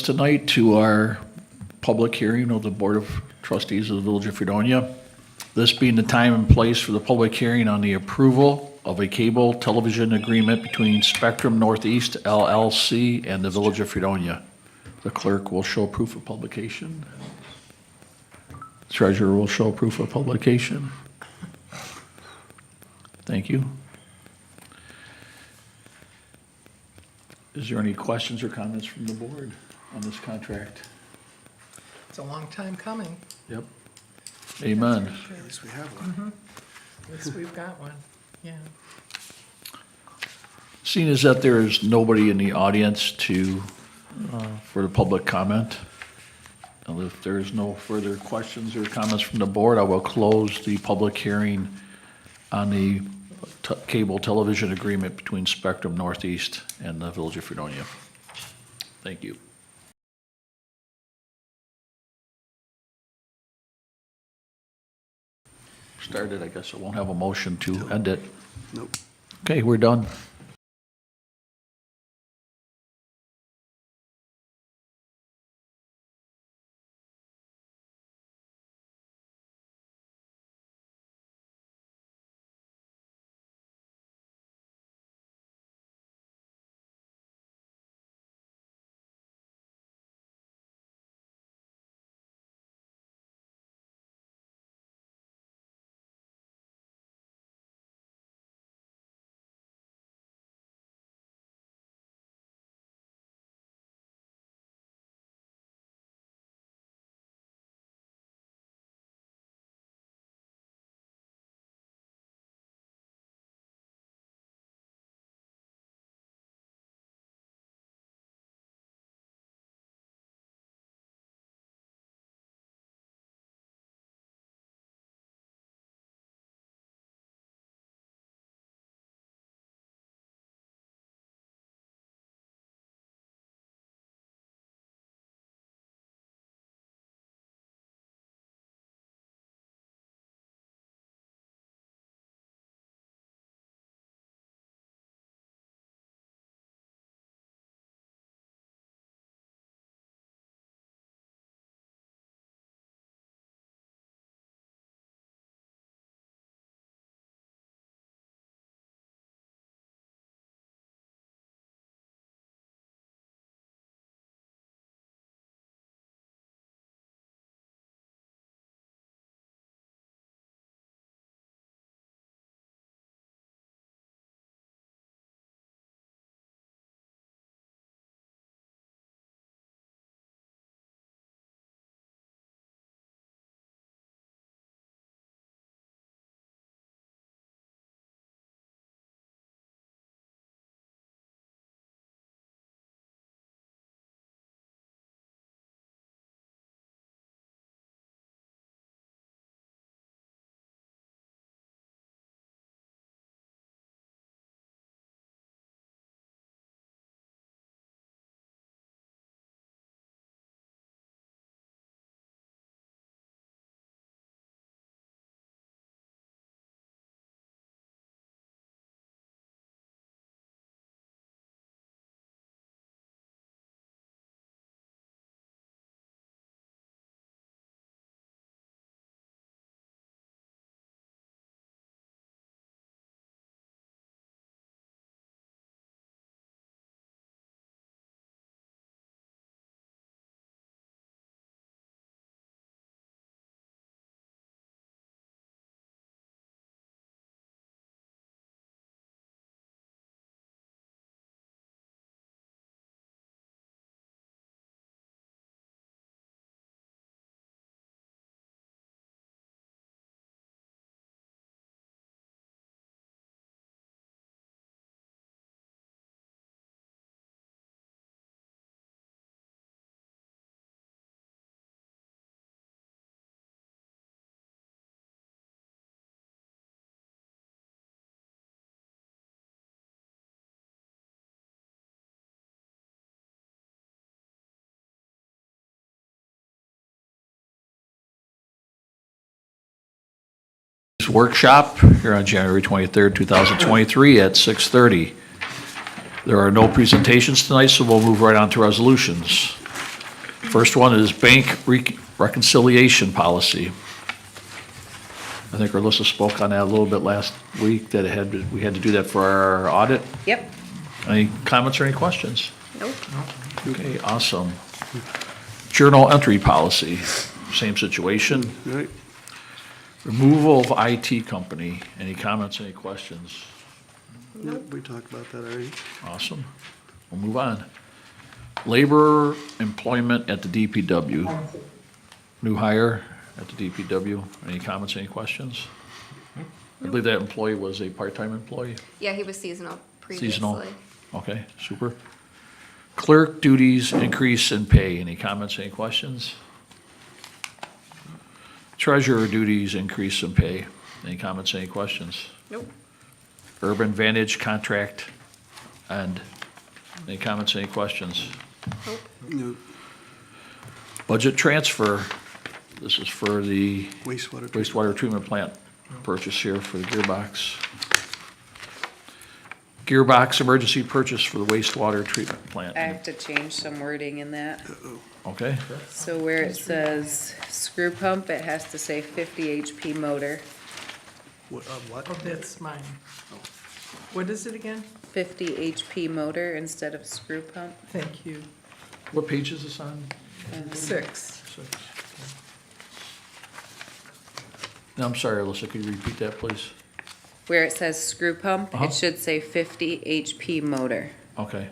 tonight to our public hearing of the Board of Trustees of the Village of Fredonia. This being the time and place for the public hearing on the approval of a cable television agreement between Spectrum Northeast LLC and the Village of Fredonia. The clerk will show proof of publication. Treasurer will show proof of publication. Thank you. Is there any questions or comments from the board on this contract? It's a long time coming. Yep. Amen. At least we have one. At least we've got one, yeah. Seeing as that there is nobody in the audience for the public comment, and if there's no further questions or comments from the board, I will close the public hearing on the cable television agreement between Spectrum Northeast and the Village of Fredonia. Thank you. Started, I guess I won't have a motion to end it. Nope. Okay, we're done. Workshop here on January 23rd, 2023 at 6:30. There are no presentations tonight, so we'll move right on to resolutions. First one is bank reconciliation policy. I think Alyssa spoke on that a little bit last week, that we had to do that for our audit. Yep. Any comments or any questions? Nope. Okay, awesome. Journal entry policy, same situation. Right. Removal of IT company, any comments, any questions? Yep, we talked about that already. Awesome. We'll move on. Labor employment at the DPW. New hire at the DPW. Any comments, any questions? I believe that employee was a part-time employee. Yeah, he was seasonal previously. Seasonal. Okay, super. Clerk duties increase in pay. Any comments, any questions? Treasurer duties increase in pay. Any comments, any questions? Nope. Urban Vantage contract and any comments, any questions? Nope. Yep. Budget transfer, this is for the Wastewater. wastewater treatment plant purchase here for the gearbox. Gearbox emergency purchase for the wastewater treatment I plant. have to change some wording in that. Okay, So where it says screw pump, it has to say 50 HP motor. What? Oh, that's mine. What is it again? 50 HP motor instead of screw pump. Thank you. what page is this on? 6. No, I'm sorry, Alyssa, could you repeat that, please? Where it says screw pump, Uh-huh. it should say 50 HP motor. Okay.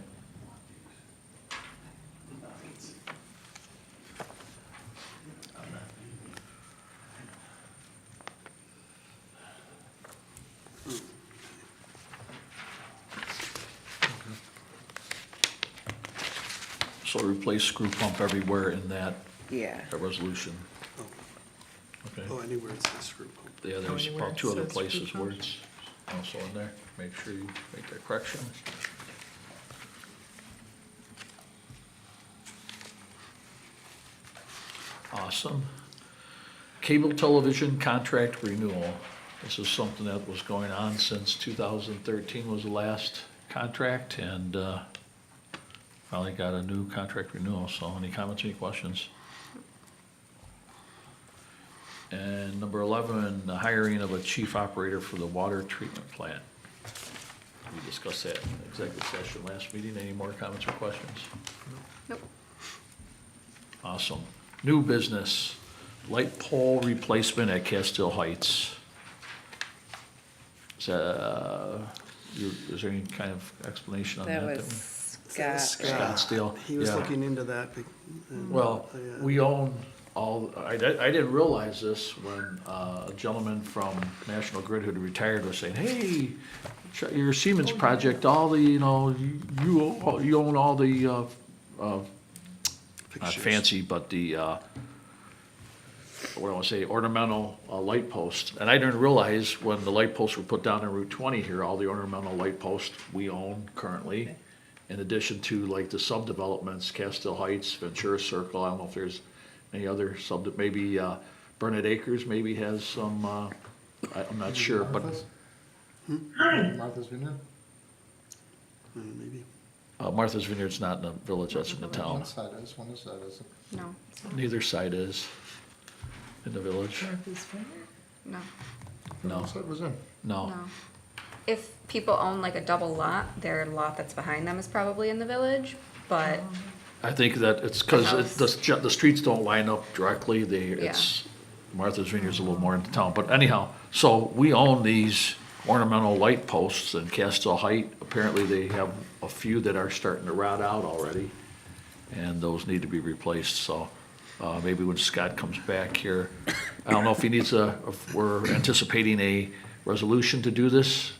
So replace screw pump everywhere in that Yeah. resolution. Okay. Oh, anywhere it says screw pump. Yeah, there's Anywhere about it 2 other says screw places pump. where it's also in there. Make sure you make that correction. Awesome. Cable television contract renewal. This is something that was going on since 2013 was the last contract, and finally got a new contract renewal. So any comments, any questions? And number 11, the hiring of a chief operator for the water treatment plant. We discussed that in executive session last meeting. Any more comments or questions? Nope. Awesome. New business, light pole replacement at Castile Heights. Is that, is there any kind of explanation on that? That that was That was Scott. Scott Steele, He was yeah. looking into that. and, Well, yeah. we own all, I didn't realize this when a gentleman from National Grid who retired was saying, hey, your Siemens project, all the, you own all the, not Fixtures. fancy, but the, what do I want to say, ornamental light posts. And I didn't realize when the light posts were put down on Route 20 here, all the ornamental light posts we own currently, in addition to like the subdevelopments, Castile Heights, Ventura Circle, I don't know if there's any other maybe Burnett Acres maybe has some, I'm not sure, but Martha's Vineyard? Maybe. Martha's Vineyard's not in the village, that's in the town. One side is, one side isn't. No. Neither side is in the village. Martha's Vineyard? No. No, One side was in. no. No. If people own like a double lot, their lot that's behind them is probably in the village, but I think that it's because the streets don't line up directly, it's, Martha's Vineyard's a little more into town, but anyhow, so we own these ornamental light posts in Castile Height. Apparently they have a few that are starting to rot out already, and those need to be replaced, so, maybe when Scott comes back here, I don't know if he needs if we're anticipating a resolution to do this,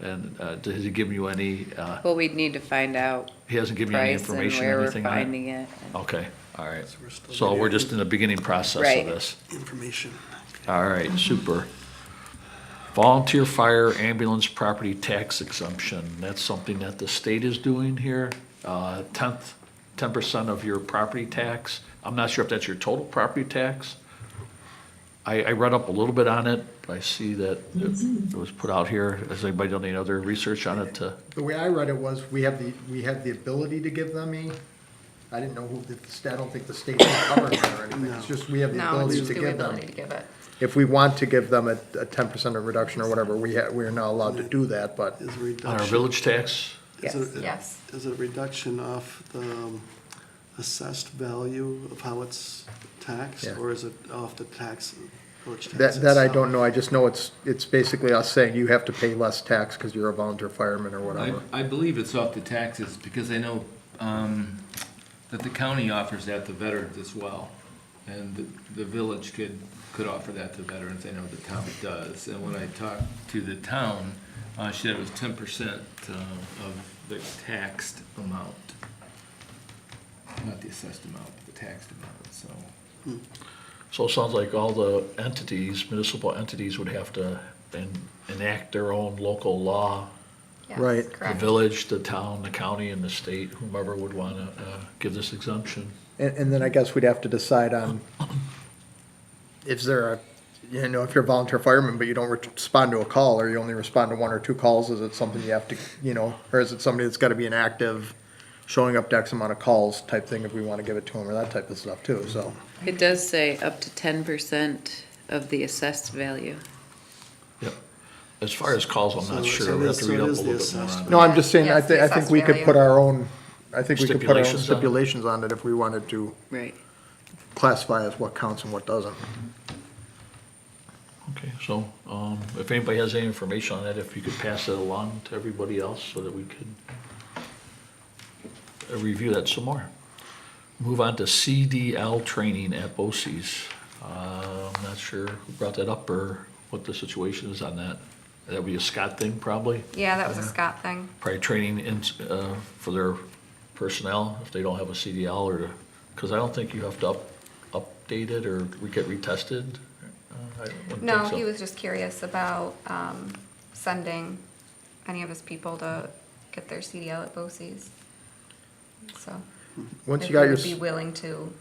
and, has he given you any, Well, we'd need to find out he hasn't given you any price and information or where we're anything on it? finding it. Okay, all right. So we're still So we're getting just in the beginning process Right. of this. Information. All right, super. Volunteer fire ambulance property tax exemption, that's something that the state is doing here. 10% of your property tax. I'm not sure if that's your total property tax. I read up a little bit on it. I see that it was put out here. Has anybody done any other research on it to? The way I read it was, we have the ability to give them I didn't know I don't think the state is covering it or anything. It's just, we have the No, ability it's to just the give them. ability to give it. If we want to give them a 10% reduction or whatever, we are not allowed to do that, but Is a On our reduction, village tax, Yes. Yes. is it a reduction off the assessed value of how it's taxed? Yeah. Or is it off the village tax that I itself? don't know. I just know it's basically us saying you have to pay less tax because you're a volunteer fireman or whatever. I believe it's off the taxes, because I know that the county offers that to veterans as well. And the village could offer that to veterans, I know the town does. And when I talked to the town, she said it was 10% of the taxed amount. Not the assessed amount, but the taxed amount, so. so it sounds like all the entities, municipal entities would have to enact their own local law. Yes, Right. The correct. village, the town, the county, and the state, whomever would want to give this exemption. And then I guess we'd have to decide on, is there a, if you're a volunteer fireman, but you don't respond to a call, or you only respond to one or two calls, is it something you have to, or is it somebody that's gotta be an active, showing up to X amount of calls type thing if we wanna give it to them, or that type of stuff too, so. It does say up to 10% of the assessed value. Yep. As far as calls, I'm not So- sure. so We it have is- to read so it up a is the little bit more assessed on No, it. I'm just saying, Yes, the I think we could assessed put value. our own, I think we could put our own Stipulations on it? stipulations on it if we wanted to Right. classify as what counts and what doesn't. Okay, so if anybody has any information on that, if you could pass it along to everybody else so that we could review that some more. Move on to CDL training at BOCES. I'm not sure who brought that up or what the situation is on that. That would be a Scott thing, probably? Yeah, that was a Scott thing. Probably training for their personnel if they don't have a CDL or, because I don't think you have to update it or we get retested. I wouldn't No, think so. he was just curious about sending any of his people to get their CDL at BOCES. So. Once if you got he your, would be willing to.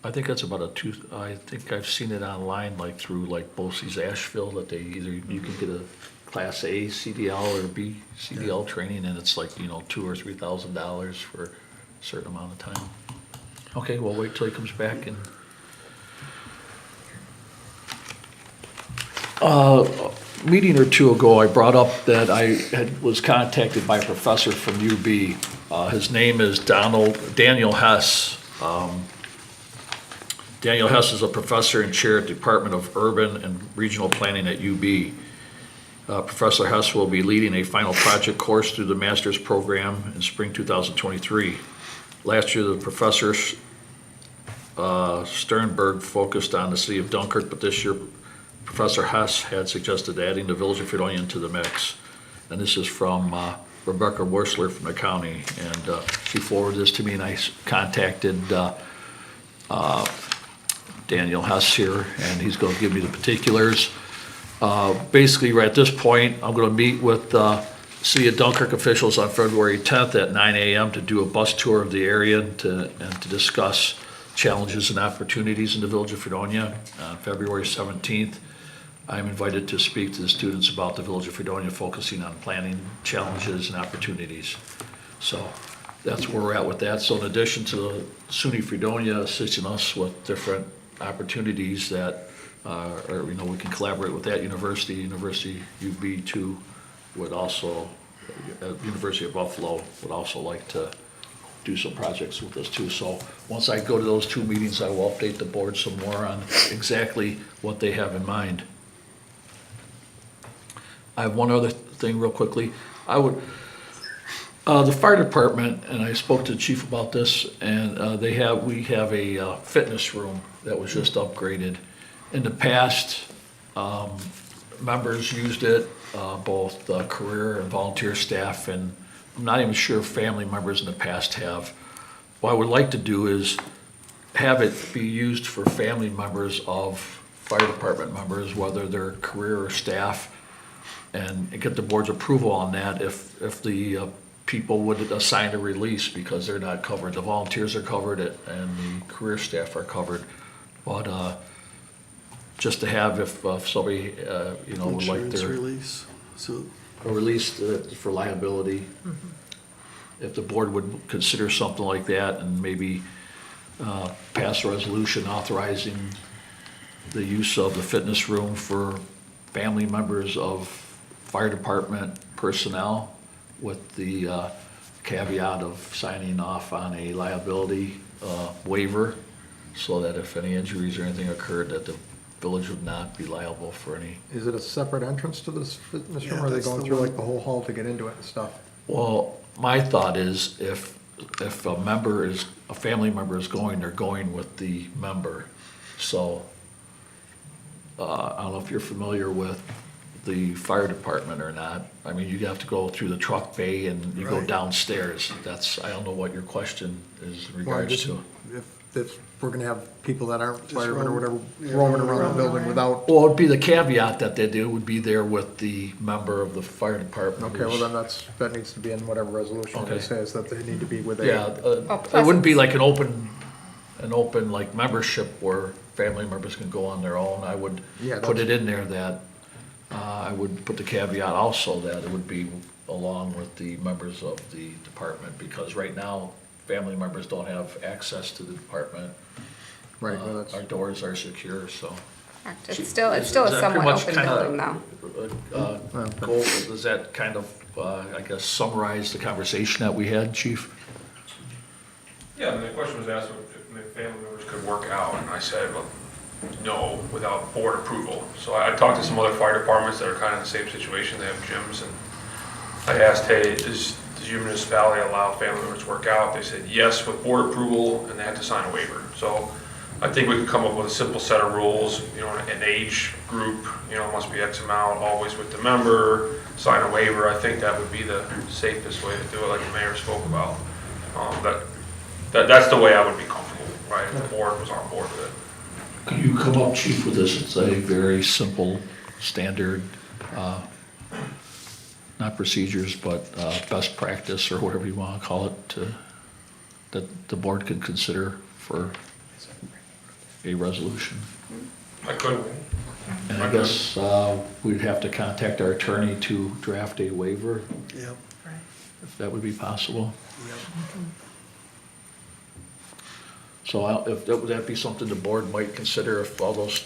I think that's about I think I've seen it online, like through like BOCES Asheville, that they either, you can get a Class A CDL or B CDL training, and it's like, $2,000 or $3,000 for a certain amount of time. Okay, we'll wait till he comes back and. A meeting or two ago, I brought up that I was contacted by a professor from UB. His name is Daniel Hess. Daniel Hess is a professor and chair at the Department of Urban and Regional Planning at UB. Professor Hess will be leading a final project course through the master's program in spring 2023. Last year, the professor Sternberg focused on the city of Dunkirk, but this year Professor Hess had suggested adding the Village of Fredonia into the mix. And this is from Rebecca Worsler from the county. And she forwarded this to me, and I contacted Daniel Hess here, and he's going to give me the particulars. Basically, right at this point, I'm going to meet with City of Dunkirk officials on February 10th at 9 a.m. to do a bus tour of the area and to discuss challenges and opportunities in the Village of Fredonia. February 17th, I'm invited to speak to the students about the Village of Fredonia, focusing on planning challenges and opportunities. So that's where we're at with that. So in addition to SUNY Fredonia assisting us with different opportunities that, we can collaborate with that University UB2 would also, University of Buffalo would also like to do some projects with us too. So once I go to those two meetings, I will update the board some more on exactly what they have in mind. I have one other thing real quickly. The fire department, and I spoke to the chief about this, and we have a fitness room that was just upgraded. In the past, members used it, both career and volunteer staff, and I'm not even sure if family members in the past have. What I would like to do is have it be used for family members of fire department members, whether they're career or staff, and get the board's approval on that if the people would assign a release, because they're not covered. The volunteers are covered and the career staff are covered. But just to have, if somebody, would like Insurance their release, so, a release for liability. if the board would consider something like that and maybe pass a resolution authorizing the use of the fitness room for family members of fire department personnel with the caveat of signing off on a liability waiver so that if any injuries or anything occurred, that the village would not be liable for any. Is it a separate entrance to this fitness room, Yeah, or are they that's going the through one. like the whole hall to get into it and stuff? Well, my thought is if a family member is going, they're going with the member. So, I don't know if you're familiar with the fire department or not. I mean, you have to go through the truck bay and you go Right. downstairs. I don't know what your question is in Well, regards just to. If we're gonna have people that aren't Just firemen or roam- whatever yeah, roaming roam around the around. building without, Well, it'd be the caveat that they do would be there with the member of the fire department. okay, well then that needs to be in whatever resolution Okay. it says that they need to be with Yeah, a. it wouldn't be like an open like membership where family members can go on their own. I would Yeah, put that's- it in there that, I would put the caveat also that it would be along with the members of the department, because right now, family members don't have access to the department. Right, well, that's, Our doors are secure, so. Correct. It's still a Is that pretty somewhat much open kinda, building though. Does that kind of, I guess, summarize the conversation that we had, chief? Yeah, and the question was asked if family members could work out, and I said, well, no, without board approval. So I talked to some other fire departments that are kind of in the same situation, they have gyms, and I asked, hey, does your municipality allow family members to work out? They said yes, with board approval, and they had to sign a waiver. So I think we could come up with a simple set of rules, an age group, must be X amount, always with the member, sign a waiver. I think that would be the safest way to do it, like the mayor spoke about. That's the way I would be comfortable, right, if the board was on board with it. Could you come up, chief, with this? It's a very simple, standard, not procedures, but best practice or whatever you want to call it, that the board could consider for a resolution. I could, And I guess we'd have to contact our attorney to draft a waiver, Yep, if that would be possible. yep. So would that be something the board might consider if all those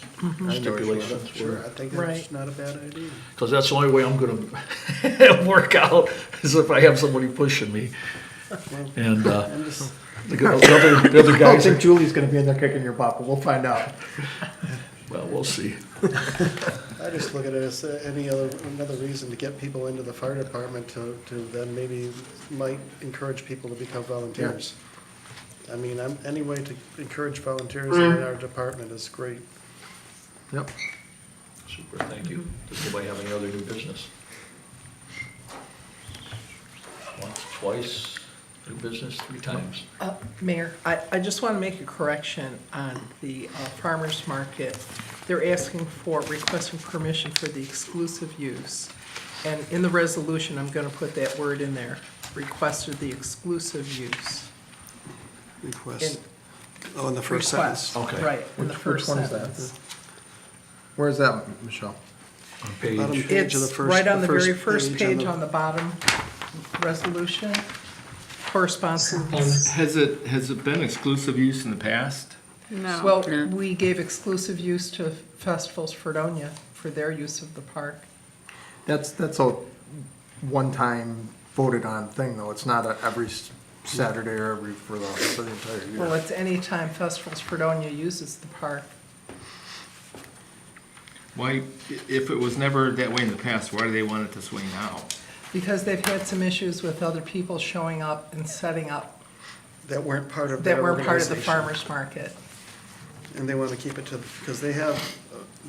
stipulations Sure, were? I think Right. that's not a bad idea. Because that's the only way I'm gonna work out, is if I have somebody pushing me. And I'm just, the other I don't guys, think Julie's gonna be in there kicking your butt, but we'll find out. well, we'll see. I just look at it as another reason to get people into the fire department to then maybe might encourage people to become volunteers. I mean, any way to encourage volunteers in our department is great. Yep. Super, thank you. Does anybody have any other new business? Once, twice, new business, 3 times. Mayor, I just want to make a correction on the farmer's market. They're asking for requesting permission for the exclusive use. And in the resolution, I'm going to put that word in there, requested the exclusive use. Request, In- in the first sentence. Request, Okay. right, in the Which first one is that? sentence. Where is that, Michelle? On Bottom page, page of the It's first- right on the the very first first page on page the- on the bottom resolution, corresponds. Has it been exclusive use in the past? No. Well, No. we gave exclusive use to Festivals Fredonia for their use of the park. That's a one-time voted on thing, though. It's not a every Saturday or for the entire Well, year. it's any time Festivals Fredonia uses the park. Why, if it was never that way in the past, why do they want it this way now? Because they've had some issues with other people showing up and setting up That weren't part of their that were part of the organization. farmer's market. And they want to keep it to, because they have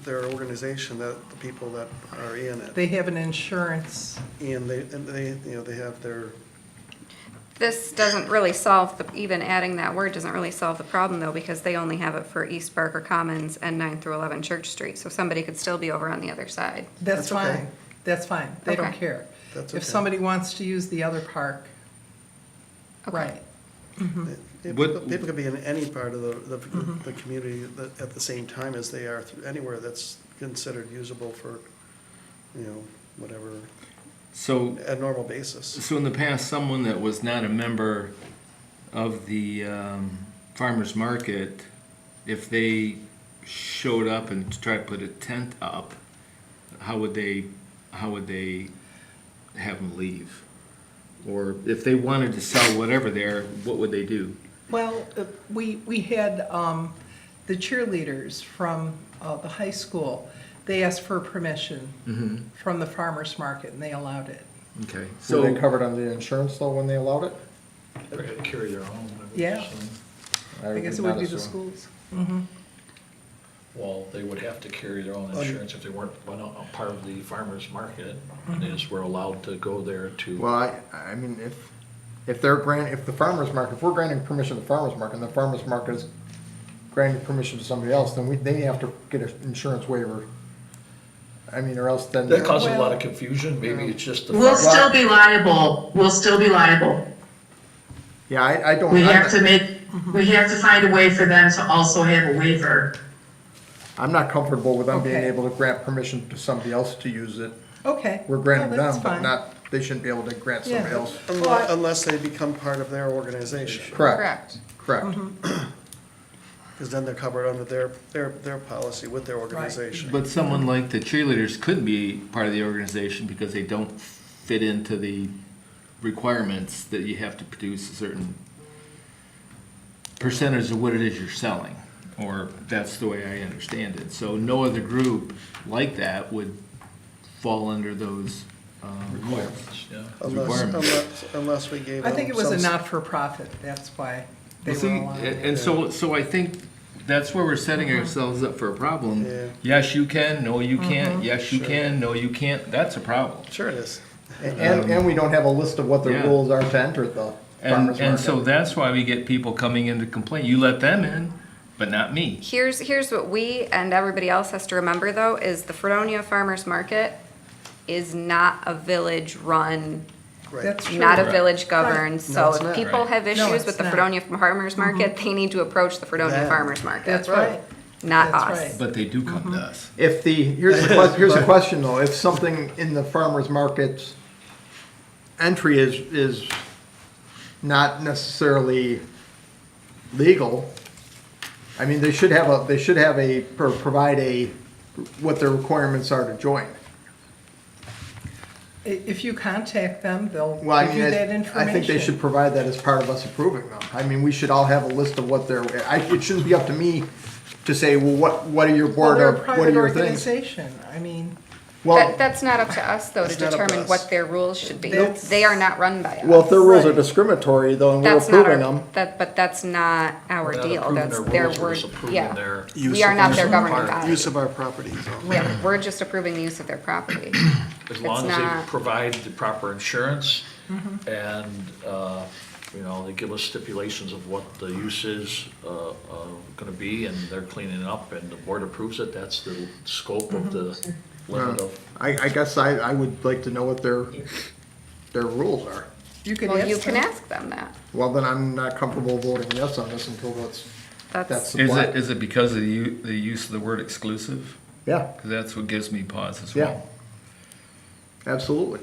their organization, that the people that are in it. They have an insurance, And they, they have their, This doesn't really solve even adding that word doesn't really solve the problem though, because they only have it for East Barker Commons and 9 through 11 Church Street. So somebody could still be over on the other side. that's That's okay. fine, that's fine, they don't Okay. care. That's If okay. somebody wants to use the other park, Okay. right, people could be in any part of the community at the same time as they are anywhere that's considered usable for, whatever. So, a normal basis. so in the past, someone that was not a member of the farmer's market, if they showed up and tried to put a tent up, how would they have them leave? Or if they wanted to sell whatever there, what would they do? Well, we had the cheerleaders from the high school, they asked for permission from the farmer's market, and they allowed it. Okay, So they so, covered under the insurance though when they allowed it? They're gonna carry their own. I would Yeah. assume. I guess it not would be the assume. schools. Well, they would have to carry their own insurance if they weren't a part of the farmer's market. They just were allowed to go there to. Well, I mean, if they're if the farmer's market, if we're granting permission to the farmer's market, and the farmer's market is granting permission to somebody else, then they have to get an insurance waiver. I mean, or else then. That causes a lot of confusion, maybe it's just the. We'll still be liable. We'll still be liable. Yeah, I don't. We have to find a way for them to also have a waiver. I'm not comfortable with them being Okay. able to grant permission to somebody else to use it. Okay. We're granting No, that's them, but fine. not, they shouldn't be able to grant somebody Yeah. else. Unless they become part of their organization, Correct, correct. because then they're covered under their policy with their organization. but someone like the cheerleaders couldn't be part of the organization because they don't fit into the requirements that you have to produce a certain percentage of what it is you're selling, or that's the way I understand it. So no other group like that would fall under those rules. Requirements, yeah. Unless we gave I them think it was a some- not-for-profit, that's why they Well, were see, allowed. and so I think that's where we're setting ourselves up for a problem. Yeah. Yes, you can, no, you can't, yes, you can, no, you can't, that's a problem. Sure it is. And we don't have a list of what the Yeah. rules are to enter the And, farmer's and so market. that's why we get people coming in to complain. You let them in, but not me. Here's what we and everybody else has to remember though, is the Fredonia Farmers Market is not a village-run, Right. That's true. not a Right. village-governed. No, So it's if not, people right. have No, issues it's with the not. Fredonia Farmers Market, they need to approach the Fredonia Them. Farmers Market. That's right. Not That's us. right. But they do come to us. If here's the question though, if something in the farmer's market's entry is not necessarily legal, I mean, they should have provide what their requirements are to join. If you contact them, they'll Well, I give you mean, that information. I think they should provide that as part of us approving them. I mean, we should all have a list of what it shouldn't be up to me to say, well, what are your Well, board they're a of, what are private your things? organization, I mean, Well, That's not up to us though to It's not up to determine us. what their rules should be. That's- They are not run by us. well, if their rules are Right. discriminatory though, and we're That's not approving our, them, but that's not our We're not deal. approving That's their their rules, we're word, just approving yeah. their- We are not their governing part. body. Use of our property, so. Yeah, we're just approving the use of their property. As long It's as they not- provide the proper insurance and, they give us stipulations of what the use is gonna be, and they're cleaning it up, and the board approves it, that's the scope of the limit of. I guess I would like to know what their rules are. you could Well, you ask can them. ask them that. Well, then I'm not comfortable voting yes on this until that's That's, supplied. Is it because of the use of the word exclusive? Yeah, Because that's what gives me pause as yeah, well. absolutely.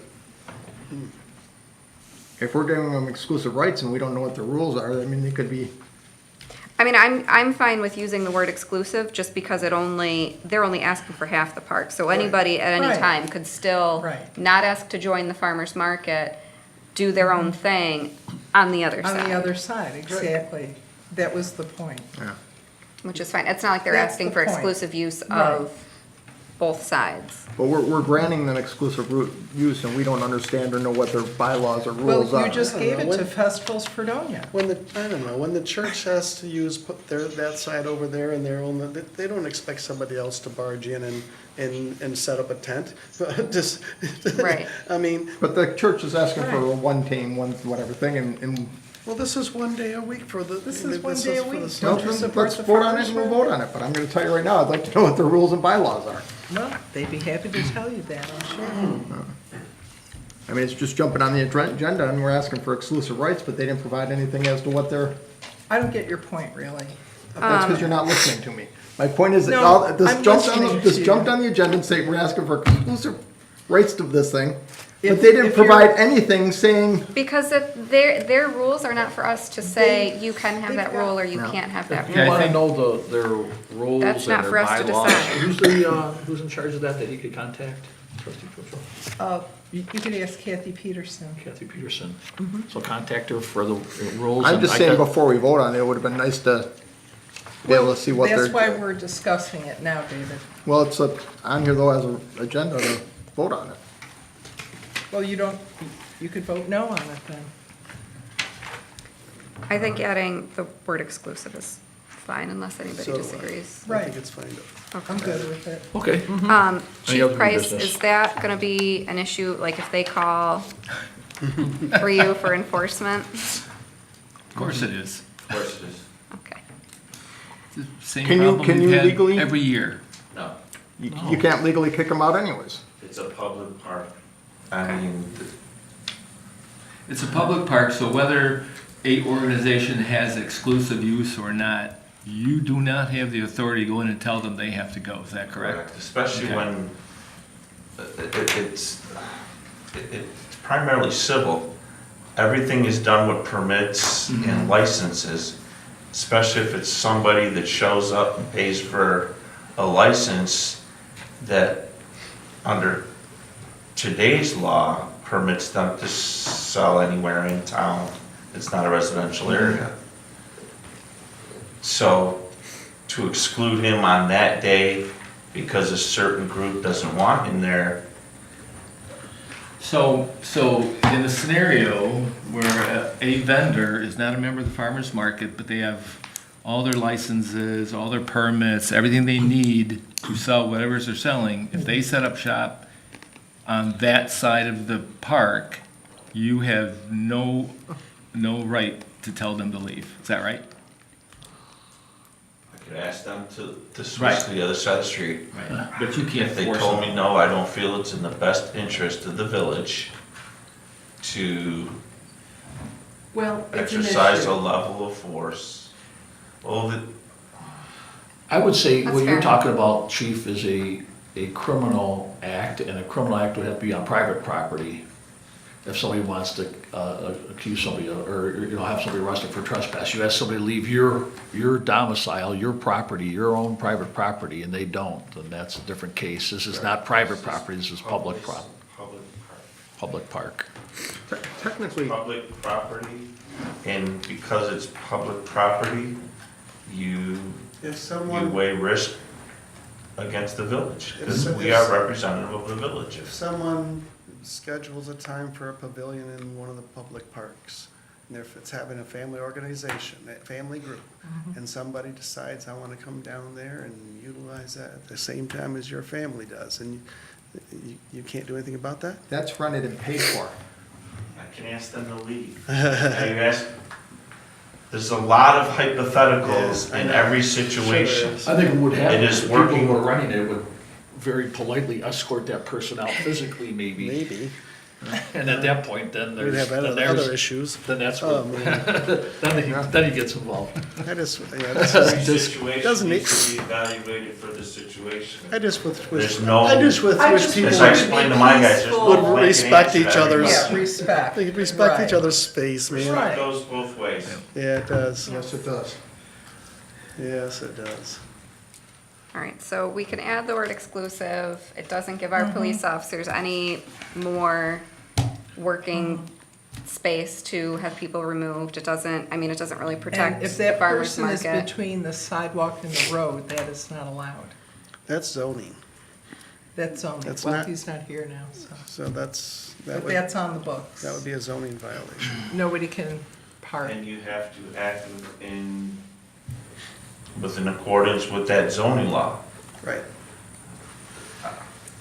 If we're giving them exclusive rights and we don't know what the rules are, I mean, they could be, I mean, I'm fine with using the word exclusive just because they're only asking for half the park. So anybody at any Right. time could still Right. not ask to join the farmer's market, do their own thing on the other On the side, other side, exactly. That was the point. yeah. which is fine. It's not like they're That's asking the for point. exclusive use Right. of both sides. But we're granting them exclusive use and we don't understand or know what their bylaws or rules Well, are. you just gave it When- to Festivals Fredonia. When the church has to put that side over there and their own, they don't expect somebody else to barge in and set up a tent. Just, Right. I mean, But the church is asking for a Right. one team, one whatever thing, and well, this is one day a week for the. This is one day a for the week. stuff. Don't you support let's the vote on it farmers and we'll market? vote on it. But I'm gonna tell you right now, I'd like to know what the rules and bylaws are. Well, they'd be happy to tell you that, I'm sure. I mean, it's just jumping on the agenda and we're asking for exclusive rights, but they didn't provide anything as to what their, I don't get your point, really. that's because you're not listening to me. My point is that No, all, I'm this listening to jumped you. on the agenda and say we're asking for exclusive rights of this thing, but If- they didn't if you're- provide anything saying, Because their rules are not for us to say, you can have that they've got- rule or you No. can't have that If rule. you I wanna think- know their rules That's and not their for us to bylaws, decide. who's in charge of that he could contact? Trustee Twitchell? You could ask Kathy Peterson. Kathy Peterson. So contact her for the rules. I'm and just I saying got- before we vote on it, it would have been nice to be able to see what they're. That's why we're discussing it now, David. Well, it's on here though as an agenda to vote on it. Well, you could vote no on it then. I think adding the word exclusive is fine unless anybody So, disagrees. I Right. think it's fine. I'm good with it. Okay. Any other Chief new Price, business? is that gonna be an issue, like if they call for you for enforcement? Of course it is. Of course it is. Okay. It's the same Can you- problem can we've you had legally- every year. No, You can't legally kick them out anyways. it's a public park. I Okay. mean, It's a public park, so whether a organization has exclusive use or not, you do not have the authority to go in and tell them they have to go. Is that correct? correct, especially Okay. when it's primarily civil. Everything is done with permits and licenses, especially if it's somebody that shows up and pays for a license that under today's law permits them to sell anywhere in town. It's not a residential area. So to exclude him on that day because a certain group doesn't want him there, So in a scenario where a vendor is not a member of the farmer's market, but they have all their licenses, all their permits, everything they need to sell whatever they're selling, if they set up shop on that side of the park, you have no right to tell them to leave. Is that right? I could ask them to switch Right. to the other side of the street. Right. But you can't If they force told me, them. no, I don't feel it's in the best interest of the village to Well, it's an exercise a issue. level of force, well, I would say That's what you're fair. talking about, Chief, is a criminal act, and a criminal act would have to be on private property. If somebody wants to accuse somebody, or, you know, have somebody arrested for trespass, you ask somebody to leave your domicile, your property, your own private property, and they don't, then that's a different case. This is not private property, this is public public park. Technically, public property, and because it's public property, you If someone, weigh risk against the village, because If- we are representative of the village. if someone schedules a time for a pavilion in one of the public parks, and if it's having a family organization, a family group, and somebody decides, I wanna come down there and utilize that at the same time as your family does, and you can't do anything about that? that's rented and paid for. I can ask them to leave. There's a lot of hypotheticals in every situation. I think what would happen It is is the people working- who are running it would very politely escort that person out physically, maybe. Maybe. And at that point, then We'd there's, have then other there's, issues. then that's Oh, what, man. then he gets involved. I just, yeah, Every situation Doesn't needs to be evaluated for the situation. I just wish, There's no- I just wish I just people As I explained to my guys, there's no would blanket respect answer to each other's- Yeah, everybody. respect. they could respect each Right. other's space, man. Right. It goes both ways. Yeah, it does. Yes, it does. Yes, it does. All right, so we can add the word exclusive. It doesn't give our police officers any more working space to have people removed. It doesn't, I mean, it doesn't really And protect if the that farmer's person is market. between the sidewalk and the road, that is not allowed. That's zoning. That's zoning. That's Well, not- he's not here now, so. So that But would, that's on the books. that would be a zoning violation. Nobody can park. And you have to act within accordance with that zoning law. Right.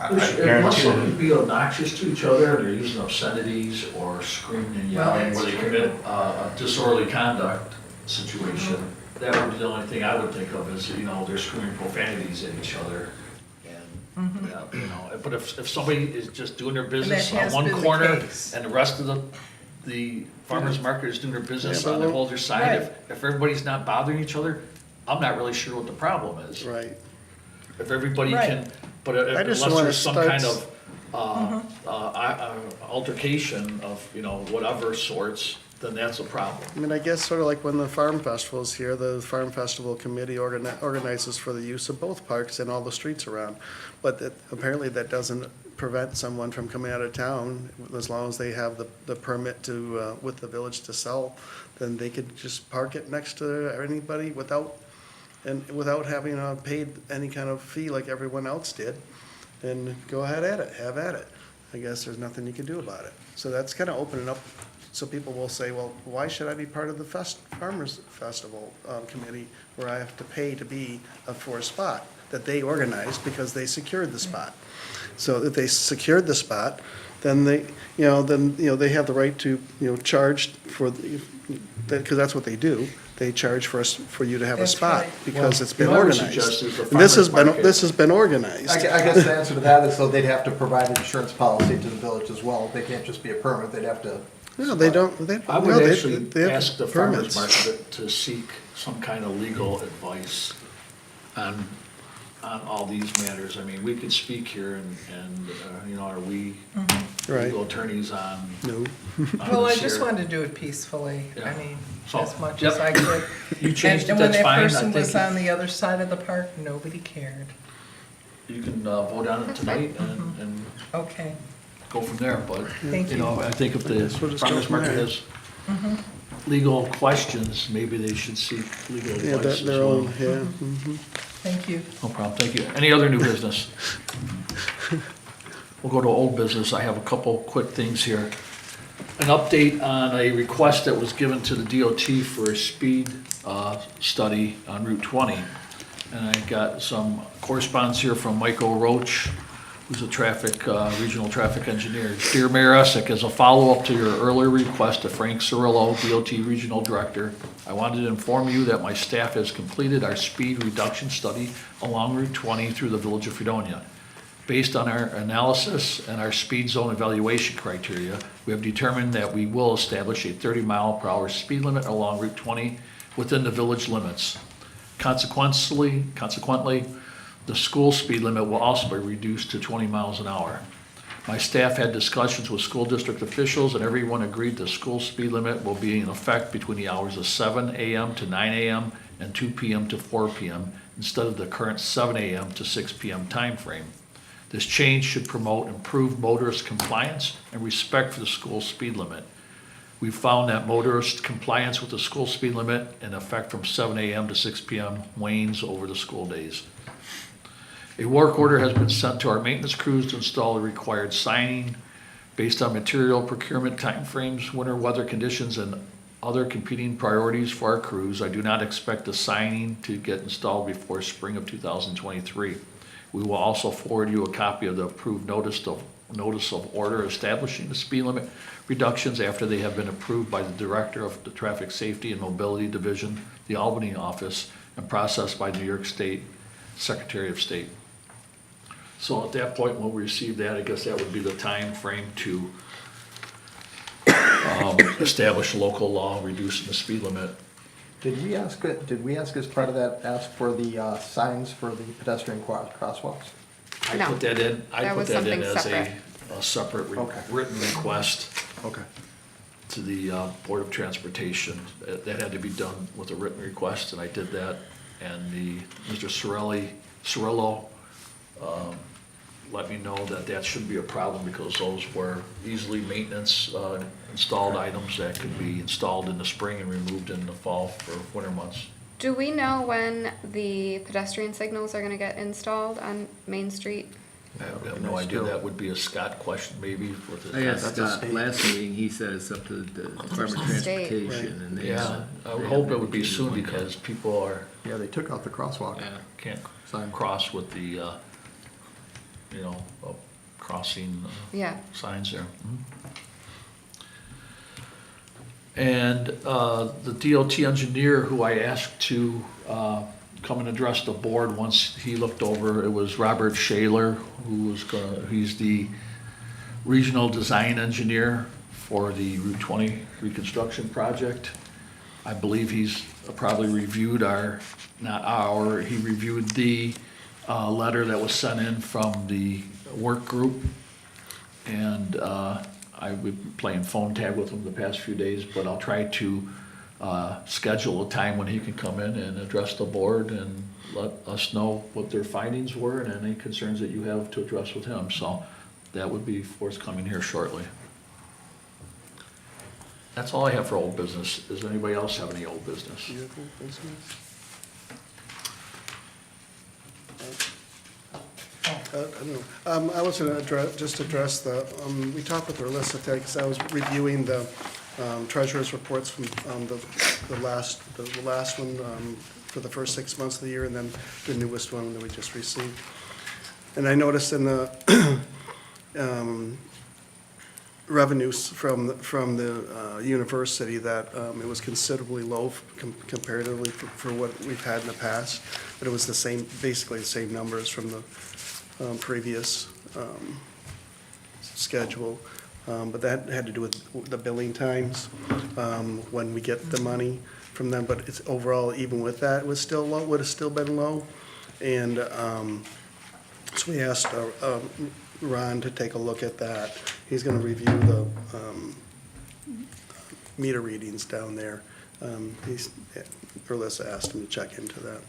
I Unless guarantee somebody you. be obnoxious to each other, they're using obscenities or screaming and Well, yelling, that's where they true. commit a disorderly conduct situation. That would be the only thing I would think of is, you know, they're screaming profanities at each other. And, yeah, you know, but if somebody is just doing their business on has one been the corner case. and the rest of the farmer's market is doing their business Yeah, but on the we'll- other side, if everybody's not bothering each other, I'm not really sure what the problem is. Right. If everybody Right. can, but I just unless wanna there's some start kind of altercation of, you know, whatever sorts, then that's a problem. I mean, I guess sort of like when the farm festival's here, the farm festival committee organizes for the use of both parks and all the streets around. But apparently that doesn't prevent someone from coming out of town, as long as they have the permit to, with the village to sell, then they could just park it next to anybody without having paid any kind of fee like everyone else did. And go ahead at it, have at it. I guess there's nothing you can do about it. So that's kind of opening up, so people will say, well, why should I be part of the Farmers Festival committee where I have to pay to be for a spot that they organized because they secured the spot? So if they secured the spot, then they have the right to, charge for, because that's what they do. They charge for you to have a That's spot right. because it's been What I would organized. suggest is the And this has farmers been, market. this has been organized. I guess the answer to that is, so they'd have to provide an insurance policy to the village as well. They can't just be a permit, they'd have to. No, they don't, I no, would they actually have ask the farmer's permits. market to seek some kind of legal advice on all these matters. I mean, we could speak here and are we Right. legal attorneys on? No. on Well, I this just here? wanted to do it peacefully, Yeah. I mean, So, as much yep. as I could. You changed it, And when that's that fine. I person was think on the other side of the park, nobody cared. you can vote on it tonight and Okay, go from there, but, Thank you. I think if the we'll just go farmer's from market there. has legal questions, maybe they should seek legal Yeah, advice as their well. own, yeah. mhm. thank you. No problem, thank you. Any other new business? We'll go to old business. I have a couple quick things here. An update on a request that was given to the DOT for a speed study on Route 20. And I got some correspondence here from Michael Roach, who's a regional traffic engineer. Dear Mayor Essick, as a follow-up to your earlier request to Frank Cirillo, DOT Regional Director, I wanted to inform you that my staff has completed our speed reduction study along Route 20 through the Village of Fredonia. Based on our analysis and our speed zone evaluation criteria, we have determined that we will establish a 30-mile-per-hour speed limit along Route 20 within the village limits. Consequently, the school speed limit will also be reduced to 20 miles an hour. My staff had discussions with school district officials, and everyone agreed the school speed limit will be in effect between the hours of 7 a.m. to 9 a.m. and 2 p.m. to 4 p.m. instead of the current 7 a.m. to 6 p.m. timeframe. This change should promote improved motorist compliance and respect for the school speed limit. We found that motorist compliance with the school speed limit in effect from 7 a.m. to 6 p.m. wanes over the school days. A work order has been sent to our maintenance crews to install the required signing based on material procurement timeframes, winter weather conditions, and other competing priorities for our crews. I do not expect the signing to get installed before spring of 2023. We will also forward you a copy of the approved notice of order establishing the speed limit reductions after they have been approved by the Director of the Traffic Safety and Mobility Division, the Albany office, and processed by New York State Secretary of State. So at that point, when we receive that, I guess that would be the time frame to establish local law reducing the speed limit. Did we ask as part of that, ask for the signs for the pedestrian crosswalks? I No. put that in, I That put was that in something as separate. a separate Okay. written request Okay. to the Board of Transportation. That had to be done with a written request, and I did that. And Mr. Cirillo let me know that that shouldn't be a problem because those were easily maintenance installed items that could be installed in the spring and removed in the fall for winter months. Do we know when the pedestrian signals are gonna get installed on Main Street? I have no idea. That would be a Scott question maybe with the. I asked Scott last meeting, he said it's up to the Department of State. Transportation and they. Yeah, I would they hope haven't it would be indicated soon when because people are, Yeah, they took out the crosswalk. Yeah. can't Sign. cross with the, crossing Yeah. signs there. And the DOT engineer who I asked to come and address the board once he looked over, it was Robert Shaler, he's the regional design engineer for the Route 20 reconstruction project. I believe he's probably reviewed he reviewed the letter that was sent in from the work group And I've been playing phone tag with him the past few days, but I'll try to schedule a time when he can come in and address the board and let us know what their findings were and any concerns that you have to address with him. So that would be forthcoming here shortly. That's all I have for old business. Does anybody else have any old business? You have old business? I don't know. I was gonna address the, we talked with Alyssa today, because I was reviewing the treasurer's reports from the last one for the first 6 months of the year, and then the newest one that we just received. And I noticed in the revenues from the university that it was considerably low comparatively for what we've had in the past, but it was the same, basically the same numbers from the previous schedule. But that had to do with the billing times, when we get the money from them, but it's overall, even with that, it was still low, would have still been low. And so we asked Ron to take a look at that. He's gonna review the meter readings down there. Alyssa asked him to check into that.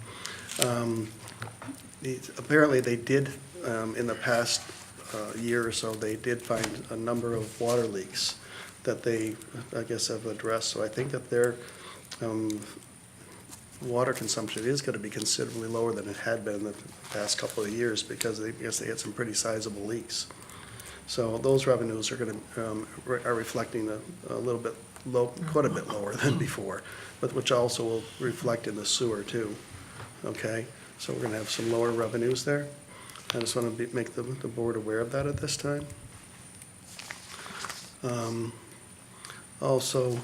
Apparently they did, in the past year or so, they did find a number of water leaks that they, I guess, have addressed. So I think that their water consumption is gonna be considerably lower than it had been in the past couple of years, because I guess they had some pretty sizable leaks. So those revenues are gonna, are reflecting a little bit low, quite a bit lower than before, but which also will reflect in the sewer too, okay? So we're gonna have some lower revenues there. I just wanna make the board aware of that at this time. Also,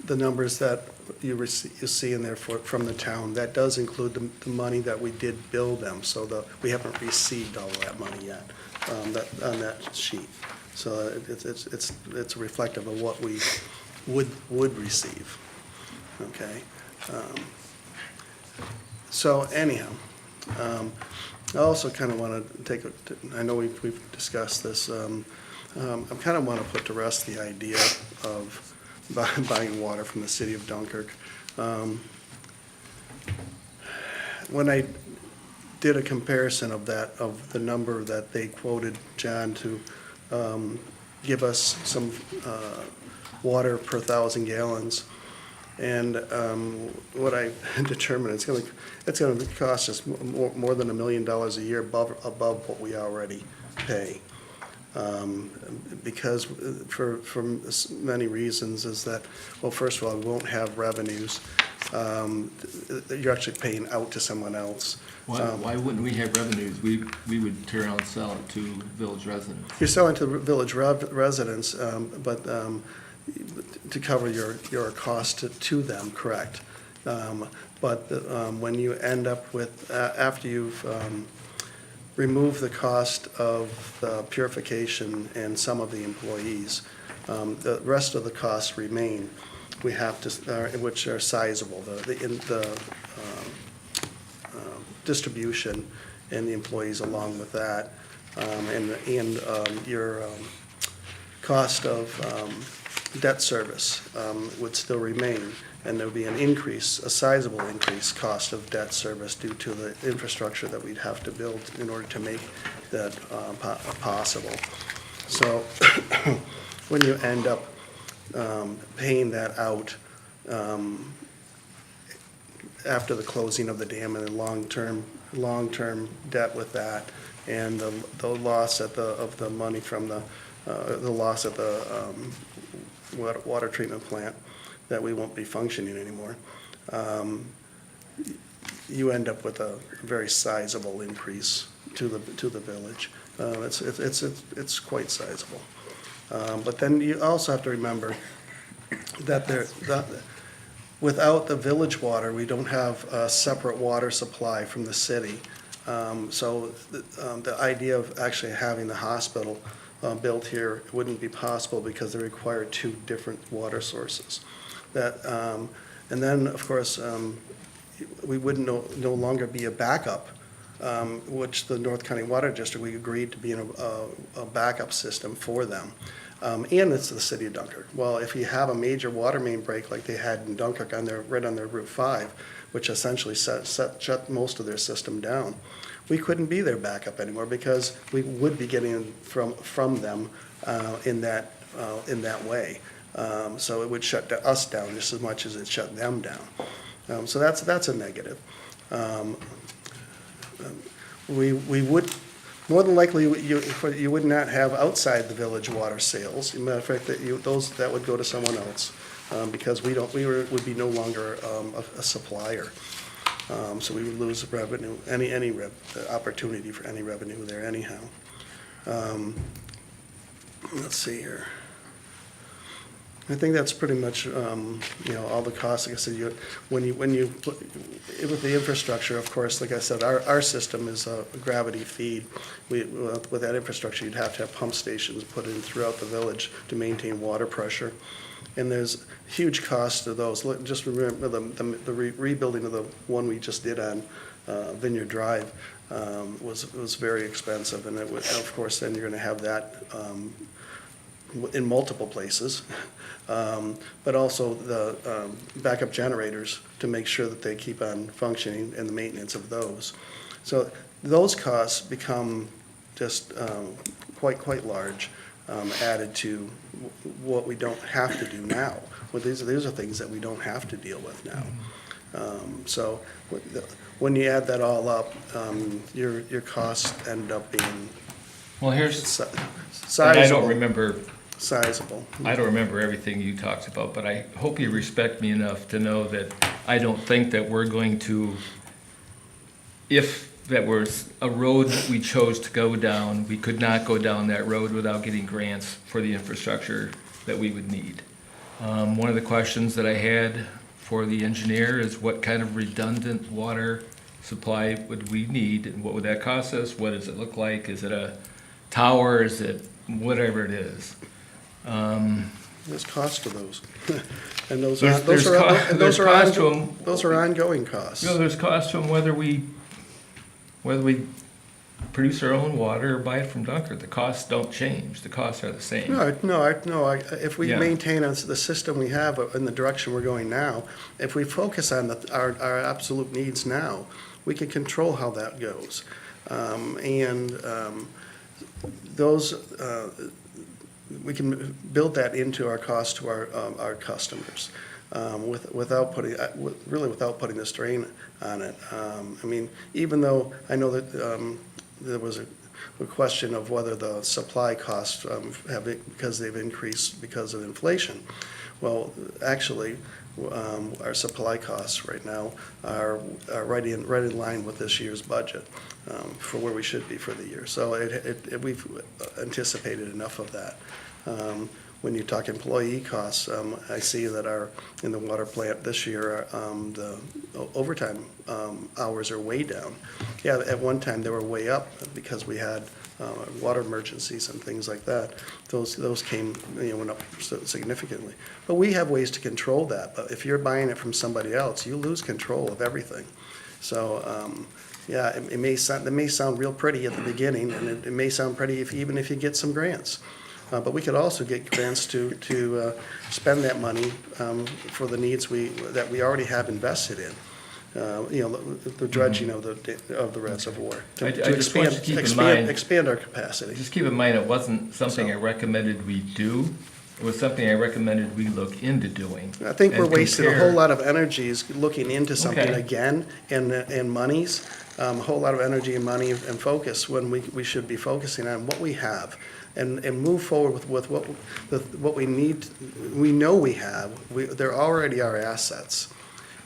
the numbers that you see in there from the town, that does include the money that we did bill them, so we haven't received all of that money yet, on that sheet. So it's reflective of what we would receive, okay? So anyhow, I also kind of want to take, I know we've discussed this, I kind of want to put to rest the idea of buying water from the city of Dunkirk. When I did a comparison of that, of the number that they quoted John to give us some water per 1,000 gallons, and what I determined, it's going to cost us more than $1 million a year above what we already pay. Because for many reasons is that, well, first of all, we won't have revenues. You're actually paying out to someone else. Why wouldn't we have revenues? We would turn around and sell it to village residents. You're selling to village residents, but to cover your cost to them, correct. But when you end up with, after you've remove the cost of the purification and some of the employees, the rest of the costs remain. We have to, which are sizable, the distribution and the employees along with that, and your cost of debt service would still remain. And there'll be an increase, a sizable increase cost of debt service due to the infrastructure that we'd have to build in order to make that possible. So when you end up paying that out after the closing of the dam and the long-term debt with that, and the loss of the money from the loss of the water treatment plant, that we won't be functioning anymore, you end up with a very sizable increase to the village. It's quite sizable. But then you also have to remember that without the village water, we don't have a separate water supply from the city. So the idea of actually having the hospital built here wouldn't be possible because they require two different water sources. And then, of course, we would no longer be a backup which the North County Water District, we agreed to be in a backup system for them. And it's the city of Dunkirk. Well, if you have a major water main break like they had in Dunkirk right on their Route 5, which essentially shut most of their system down, we couldn't be their backup anymore because we would be getting from them in that way. So it would shut us down just as much as it shut them down. So that's a negative. We would, more than likely, you would not have outside the village water sales. As a matter of fact, that would go to someone else, because we would be no longer a supplier. So we would lose revenue, opportunity for any revenue there anyhow. Let's see here. I think that's pretty much, all the costs. Like I said, with the infrastructure, of course, like I said, our system is a gravity feed. With that infrastructure, you'd have to have pump stations put in throughout the village to maintain water pressure. And there's huge cost to those. Just remember the rebuilding of the one we just did on Vineyard Drive was very expensive. And of course, then you're going to have that in multiple places. But also the backup generators to make sure that they keep on functioning and the maintenance of those. So those costs become just quite large, added to what we don't have to do now. Well, these are things that we don't have to deal with now. So when you add that all up, your costs end up being Well, here's, sizable. and I don't remember, Sizable. I don't remember everything you talked about, but I hope you respect me enough to know that I don't think that we're going to, if that was a road that we chose to go down, we could not go down that road without getting grants for the infrastructure that we would need. One of the questions that I had for the engineer is what kind of redundant water supply would we need and what would that cost us? What does it look like? Is it a tower? Is it whatever it is? There's cost to those. And those There's cost to 'em. those are ongoing costs. You know, there's cost to them whether we produce our own water or buy it from Dunkirk. The costs don't change. The costs are the same. No, if we Yeah. maintain the system we have in the direction we're going now, if we focus on our absolute needs now, we can control how that goes. Those, we can build that into our cost to our customers, without putting the strain on it. I mean, even though I know that there was a question of whether the supply costs because they've increased because of inflation. Well, actually, our supply costs right now are right in line with this year's budget for where we should be for the year. So we've anticipated enough of that. When you talk employee costs, I see that in the water plant this year, the overtime hours are way down. Yeah, at one time they were way up because we had water emergencies and things like that. Those came, went up significantly. But we have ways to control that. But if you're buying it from somebody else, you lose control of everything. So, yeah, it may sound real pretty at the beginning, and it may sound pretty even if you get some grants. But we could also get grants to spend that money for the needs that we already have invested in. The dredging of the reservoir I just want you to keep in mind- expand our capacity. Just keep in mind, it wasn't something I recommended we do. It was something I recommended we look into doing. I think we're and wasting a compare. whole lot of energies looking into something Okay. again, and monies, a whole lot of energy and money and focus when we should be focusing on what we have, and move forward with what we need. We know we have. There already are assets,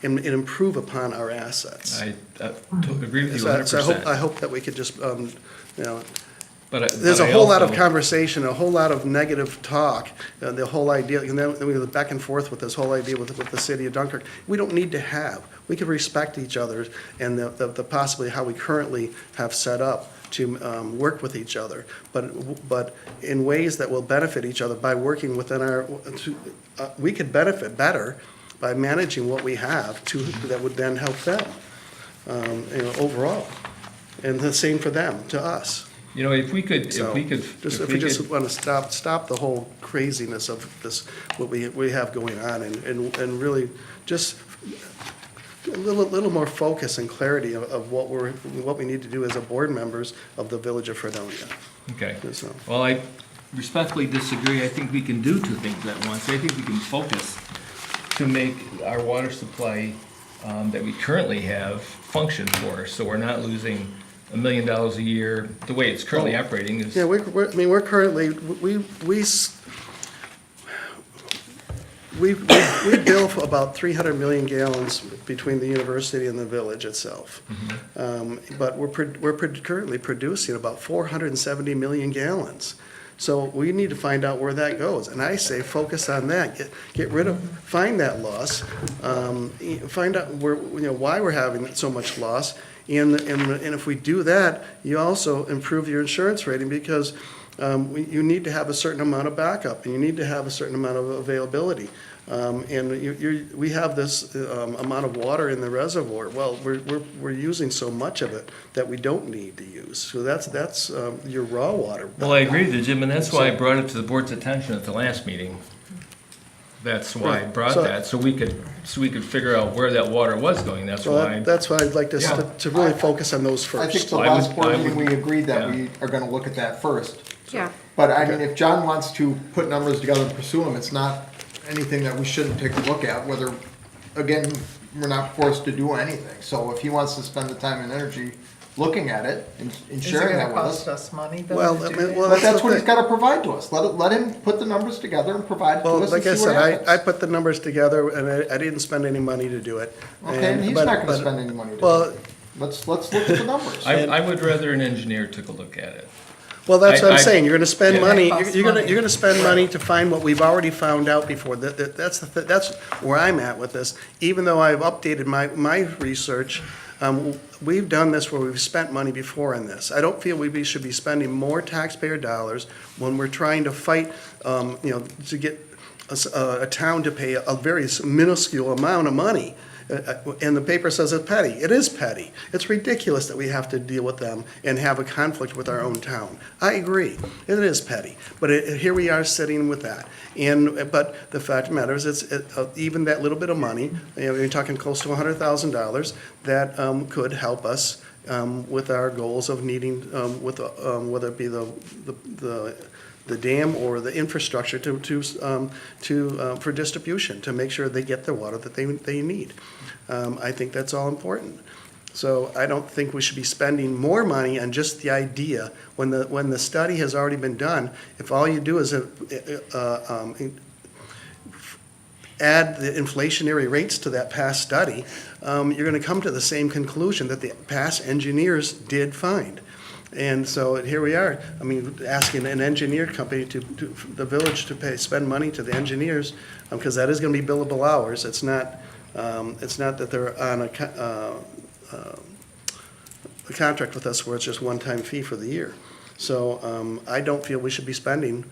and improve upon our assets. I agree with you So 100%. I hope that we could just, But there's I a whole lot of also- conversation, a whole lot of negative talk, the whole idea, and then we go back and forth with this whole idea with the city of Dunkirk. We don't need to have. We can respect each other and the possibly how we currently have set up to work with each other, but in ways that will benefit each other by working within we could benefit better by managing what we have that would then help them, overall. And the same for them, to us. You know, if we could, So, if we just want to stop the whole craziness of this, what we have going on, and really just a little more focus and clarity of what we need to do as a board members of the Village of Fredonia. Okay. So, Well, I respectfully disagree. I think we can do two things at once. I think we can focus to make our water supply that we currently have function for us, so we're not losing $1 million a year. The way it's currently operating is. Yeah, we're currently, we bill for about 300 million gallons between the university and the village itself. But we're currently producing about 470 million gallons. So we need to find out where that goes. And I say, focus on that, find that loss, find out why we're having so much loss. And if we do that, you also improve your insurance rating, because you need to have a certain amount of backup, and you need to have a certain amount of availability. And we have this amount of water in the reservoir. Well, we're using so much of it that we don't need to use. So that's your raw water. Well, I agree with you, Jim, and that's why I brought it to the board's attention at the last meeting. That's why I brought that, so we could figure out where that water was going. That's why. That's why I'd like us to really focus on those first. I think the I last would- board I meeting, would- we agreed that yeah. we are gonna look at that first. Yeah. But I mean, if John wants to put numbers together and pursue them, it's not anything that we shouldn't take a look at, whether, again, we're not forced to do anything. So if he wants to spend the time and energy looking at it and Is it sharing gonna that with cost us. us money though Well, to I do mean, that? well, But that's the what he's thing. gotta provide to us. Let him put the numbers together and provide it to Well, us like and I see what said, happens. I put the numbers together, and I didn't spend any money to do it. Okay, and he's but- not gonna but- spend any money to do Well, it. Let's look at the numbers. I would rather an engineer took a look at it. Well, that's what I'm I- saying, you're gonna spend Yeah. money, That costs you're money. gonna spend money to find what we've already found out before. That's where I'm at with this. Even though I've updated my research, we've done this where we've spent money before in this. I don't feel we should be spending more taxpayer dollars when we're trying to fight, to get a town to pay a very minuscule amount of money. And the paper says it's petty. It is petty. It's ridiculous that we have to deal with them and have a conflict with our own town. I agree. It is petty. But here we are sitting with that. But the fact of the matter is, even that little bit of money, we're talking close to $100,000, that could help us with our goals of needing, whether it be the dam or the infrastructure for distribution, to make sure they get the water that they need. I think that's all important. So I don't think we should be spending more money on just the idea when the study has already been done. If all you do is add the inflationary rates to that past study, you're going to come to the same conclusion that the past engineers did find. And so here we are, asking an engineer company the village to spend money to the engineers, because that is gonna be billable hours. It's not that they're on a contract with us where it's just one-time fee for the year. So, I don't feel we should be spending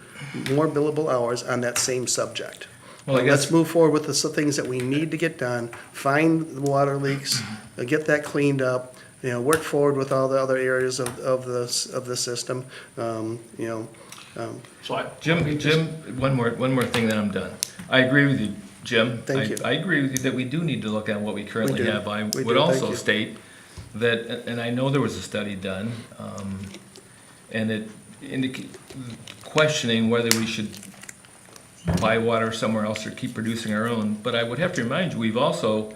more billable hours on that same subject. Well, I guess- Let's move forward with the things that we need to get done, find the water leaks, get that cleaned up, work forward with all the other areas of the system, So Jim, one more thing, then I'm done. I agree with you, Jim. Thank you. I agree with you that we do need to look at what we currently We do. have. I We do. would Thank also you. state that, and I know there was a study done, and it questioning whether we should buy water somewhere else or keep producing our own. But I would have to remind you, we've also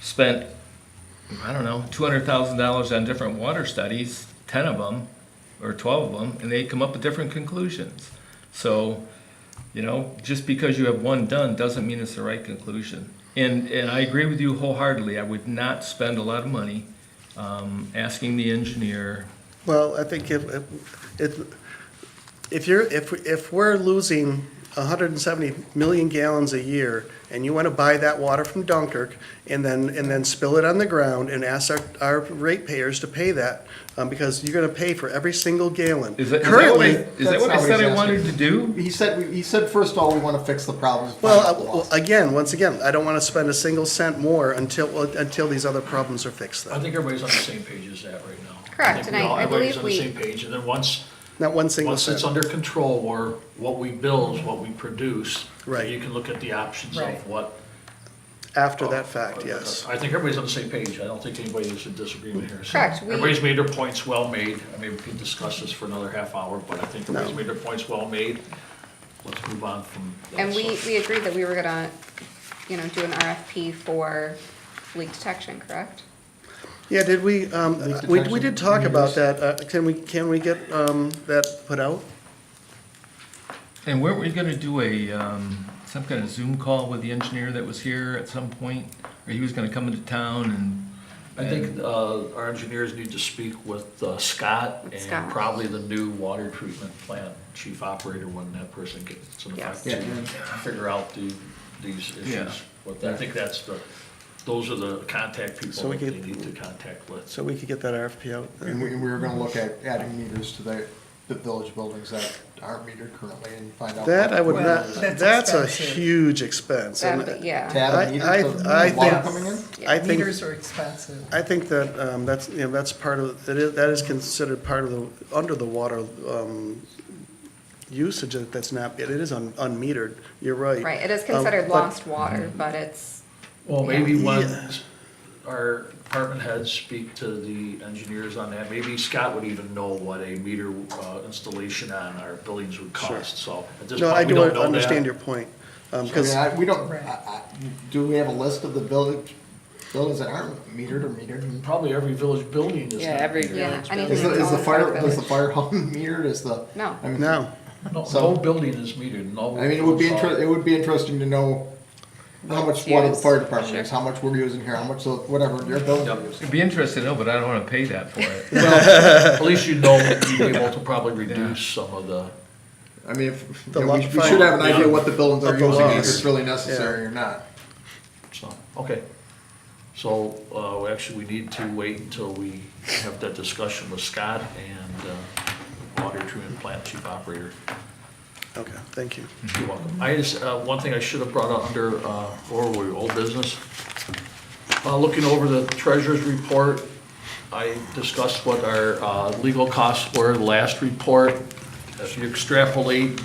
spent, I don't know, $200,000 on different water studies, 10 of them, or 12 of them, and they come up with different conclusions. So, just because you have one done doesn't mean it's the right conclusion. And I agree with you wholeheartedly. I would not spend a lot of money asking the engineer. Well, I think if we're losing 170 million gallons a year, and you want to buy that water from Dunkirk and then spill it on the ground and ask our ratepayers to pay that, because you're going to pay for every single gallon. Is that Currently, what I That's not said what I he's wanted asking. to do? He said first of all, we wanna fix the problems. find out the loss. once again, I don't want to spend a single cent more until these other problems are fixed I then. think everybody's on the same page as that right now. Correct, think and I everybody's believe on the same we, page, and then once Not one single it's set. under control, or what we build is what we produce. Right. You can look at the options Right. of what. After that fact, yes. I think everybody's on the same page. I don't think anybody is in disagreement here. So Correct, we- Everybody's made their points well made. I mean, we can discuss this for another half hour, but I think everybody's No. made their points well made. Let's move on from that. and we So- agreed that we were gonna, do an RFP for leak detection, correct? Yeah, did we, we did talk about meters. that. Can we get, that put out? And weren't we gonna do some kind of Zoom call with the engineer that was here at some point? Or he was gonna come into town and? I think our engineers need to speak with Scott and Scott. probably the new water treatment plant chief operator when that person gets in effect. Yes. To figure out these Yeah. issues. But I think those are the contact So people we that they could- need to contact with. So we could get that RFP out. And we were gonna look at adding meters to the village buildings that aren't metered currently and find out. That I would Well, not, that's that's a expensive. huge expense. And That would be- yeah. To add a meter I to think- water coming in? I think, Meters are expensive. I think that, that's, that's part of, that is considered part of the, under the water, usage that's not, it is unmetered, you're right. Right, it is considered but- lost water, but it's, Well, maybe when Yeah. our department heads speak to the engineers on that, maybe Scott would even know what a meter installation on our buildings would cost, so at this No, I point, we do don't know understand that. your point. I mean, Because, we don't, Right. do we have a list of the buildings that aren't metered or metered? Probably every village building is. Yeah, not every metered. Yeah, village anything building. Is the owned by the fire, does the village. fire hall metered, is the? No. I mean, no, No, So- no building is metered, no. I mean, it would be interesting to know how much What's water the used. fire department Sure. uses, how much we're using here, how much, whatever your building Yep. uses. It'd be interesting to know, but I don't wanna pay that for it. Well, at least you know, you'd be able to probably reduce some of the, I mean, if, The you know, we fire- should have an idea what the buildings are Of the using, if loss. it's really necessary or not. so, okay. So, actually, we need to wait until we have that discussion with Scott and water treatment plant chief operator. okay, thank you. You're welcome. I just, one thing I should have brought up under, old business. Looking over the treasurer's report, I discussed what our, legal costs were, the last report. If you extrapolate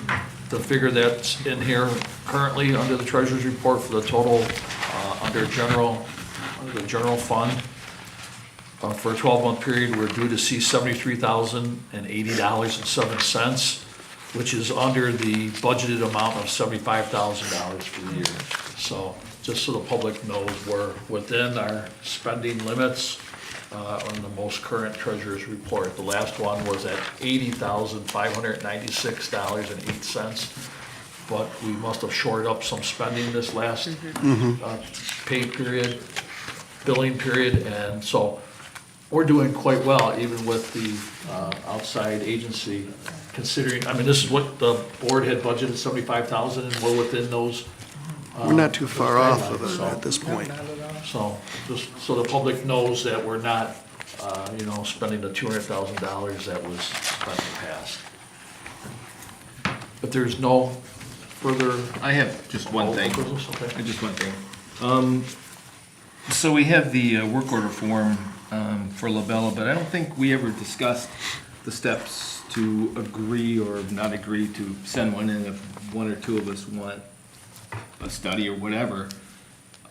the figure that's in here currently under the treasurer's report for the total, under the general fund, for a 12-month period, we're due to see $73,080.07, which is under the budgeted amount of $75,000 for the year. So, just so the public knows, we're within our spending limits on the most current treasurer's report. The last one was at $80,596.08, but we must have shored up some spending this last pay period, billing period, and so we're doing quite well, even with the outside agency, considering, I mean, this is what the board had budgeted, 75,000, and we're within those. We're not too far off of guidelines, it so- at this point. Not at all. So, just so the public knows that we're not, spending the $200,000 that was spent in the past. If there's no further. I have just one thing. business, okay. Just one thing. So we have the work order form for Labella, but I don't think we ever discussed the steps to agree or not agree to send one in if one or two of us want a study or whatever.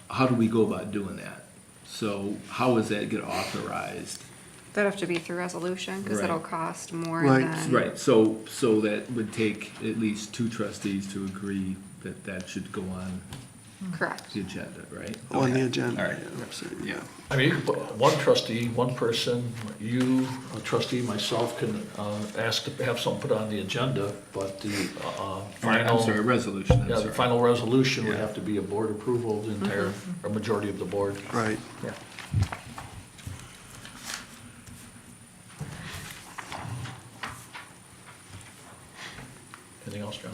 How do we go about doing that? So how does that get authorized? That'd have to be through resolution, because Right. it'll cost more Right. than. Right, so that would take at least two trustees to agree that that should go on Correct. the agenda, right? On the Okay. agenda. All right, yeah, absolutely. yeah. I mean, you could put one trustee, one person, you, a trustee, myself can ask to have something put on the agenda, but the final. I'm sorry, resolution, I'm Yeah, the sorry. final resolution would Yeah. have to be a board approval, the entire, or majority of the board. Right. Yeah. Anything else, John?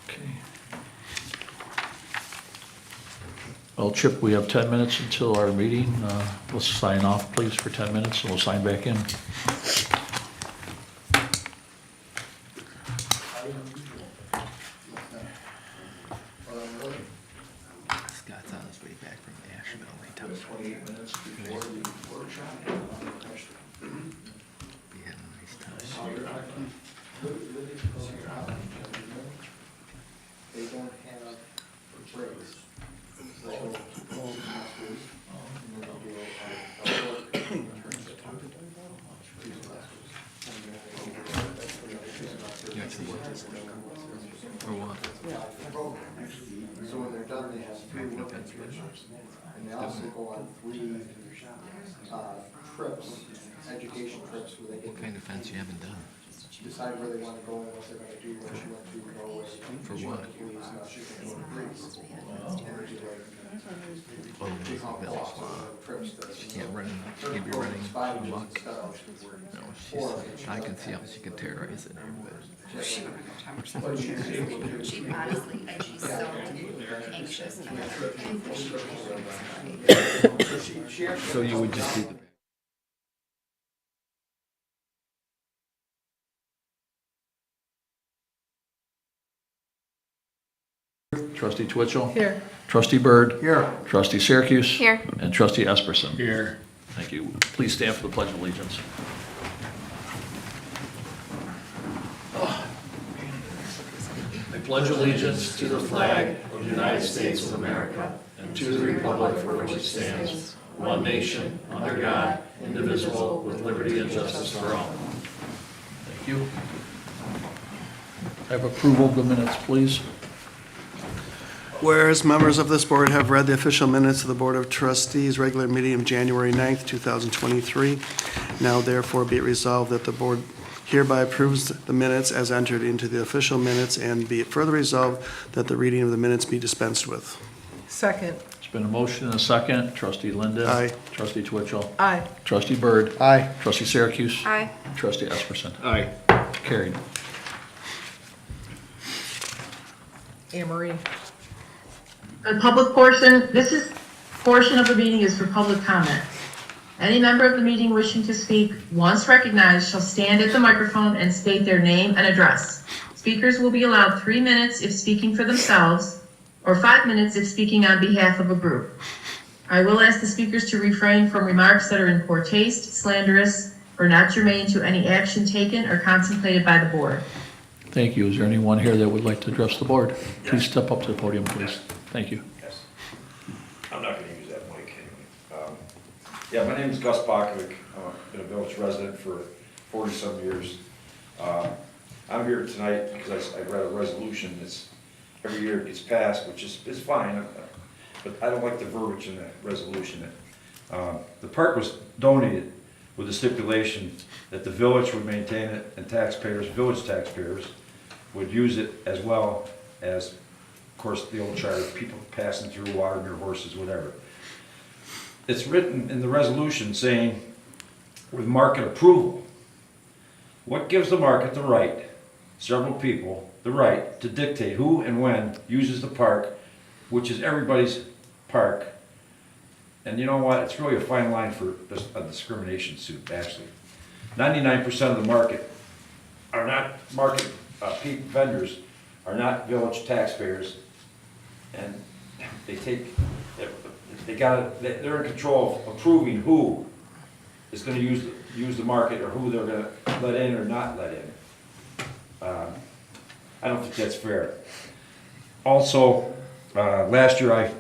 Okay. Well, Chip, we have 10 minutes until our meeting. Let's sign off, please, for 10 minutes, and we'll sign back in. Scott's on his way back from Asheville. 28 minutes before the They don't have breaks. Or what? So when they're done, they have 3 working trips, and they also go on 3 trips, education trips, where they get What kind of fence you haven't done? to decide where they want to go and what they're going to do. When she went to Norway, For she what? went to Greece, now she's going to Greece. And they do like Oh, big village. trips that She can't run, she can't be running amok. No, she's, I can see how she can terrorize it, but. She would have time for something. She honestly, and she's so anxious. And I think she would be somebody. So you would just do the. Trustee Twitchell. Here. Trustee Byrd. Here. Trustee Syracuse. Here. And Trustee Esperson. Here. Thank you. Please stand for the Pledge of Allegiance. I pledge allegiance to the flag of the United States of America and to the republic for which it stands, one nation, under God, indivisible, with liberty and justice for all. Thank you. I have approval of the minutes, please. Whereas members of this board have read the official minutes of the Board of Trustees regular meeting of January 9th, 2023, now therefore be it resolved that the board hereby approves the minutes as entered into the official minutes, and be it further resolved that the reading of the minutes be dispensed with. Second. It's been a motion and a second. Trustee Linden. Aye. Trustee Twitchell. Aye. Trustee Byrd. Aye. Trustee Syracuse. Aye. Trustee Esperson. Aye. Carried. Anne Marie. The public portion, portion of the meeting is for public comment. Any member of the meeting wishing to speak, once recognized, shall stand at the microphone and state their name and address. Speakers will be allowed 3 minutes if speaking for themselves, or 5 minutes if speaking on behalf of a group. I will ask the speakers to refrain from remarks that are in poor taste, slanderous, or not germane to any action taken or contemplated by the board. Thank you. Is there anyone here that would like to address the board? Please step up to the podium, please. Thank you. Yes. I'm not gonna use that mic anyway. Yeah, my name is Gus Bakovic. I've been a village resident for 40-some years. I'm here tonight because I read a resolution that's, every year it gets passed, which is fine, but I don't like the verbiage in that resolution. The park was donated with the stipulation that the village would maintain it and taxpayers, village taxpayers, would use it as well as, of course, the old charter, people passing through, watering their horses, whatever. It's written in the resolution saying, with market approval. What gives the market the right, several people, the right to dictate who and when uses the park, which is everybody's park? And you know what, it's really a fine line for a discrimination suit, actually. 99% of the market are not market vendors, are not village taxpayers, and they're in control of approving who is going to use the market, or who they're going to let in or not let in. I don't think that's fair. Also, last year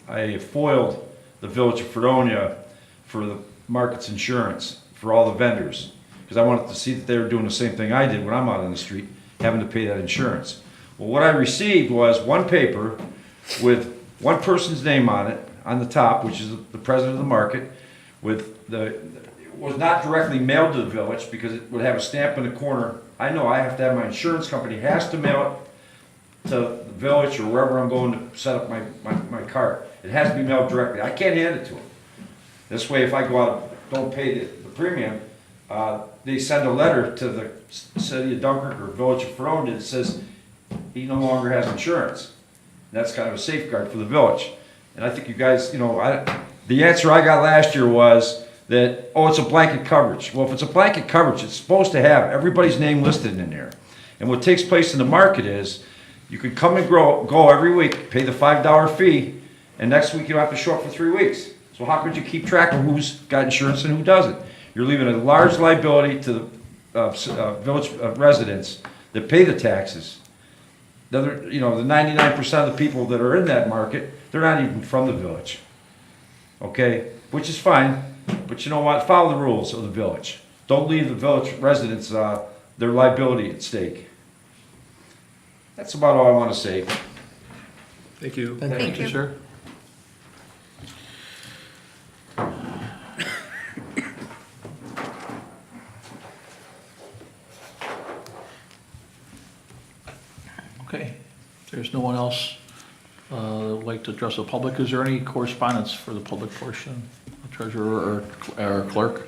I foiled the Village of Fredonia for the market's insurance for all the vendors, because I wanted to see that they were doing the same thing I did when I'm out on the street, having to pay that insurance. Well, what I received was one paper with one person's name on it, on the top, which is the president of the market, it was not directly mailed to the village because it would have a stamp in the corner. I know I have to have, my insurance company has to mail it to the village or wherever I'm going to set up my car. It has to be mailed directly. I can't hand it to them. This way, if I go out and don't pay the premium, they send a letter to the city of Dunkirk or Village of Fredonia that says he no longer has insurance. And that's kind of a safeguard for the village. And I think you guys, the answer I got last year was that, oh, it's a blanket coverage. Well, if it's a blanket coverage, it's supposed to have everybody's name listed in there. And what takes place in the market is you can come and go every week, pay the $5 fee, and next week you don't have to show up for 3 weeks. So how could you keep track of who's got insurance and who doesn't? You're leaving a large liability to village residents that pay the taxes. The other, the 99% of the people that are in that market, they're not even from the village. Okay, which is fine, but you know what? Follow the rules of the village. Don't leave the village residents, their liability at stake. That's about all I want to say. Thank you. Thank you. Sir. Okay, if there's no one else that would like to address the public, is there any correspondence for the public portion? Treasurer or clerk?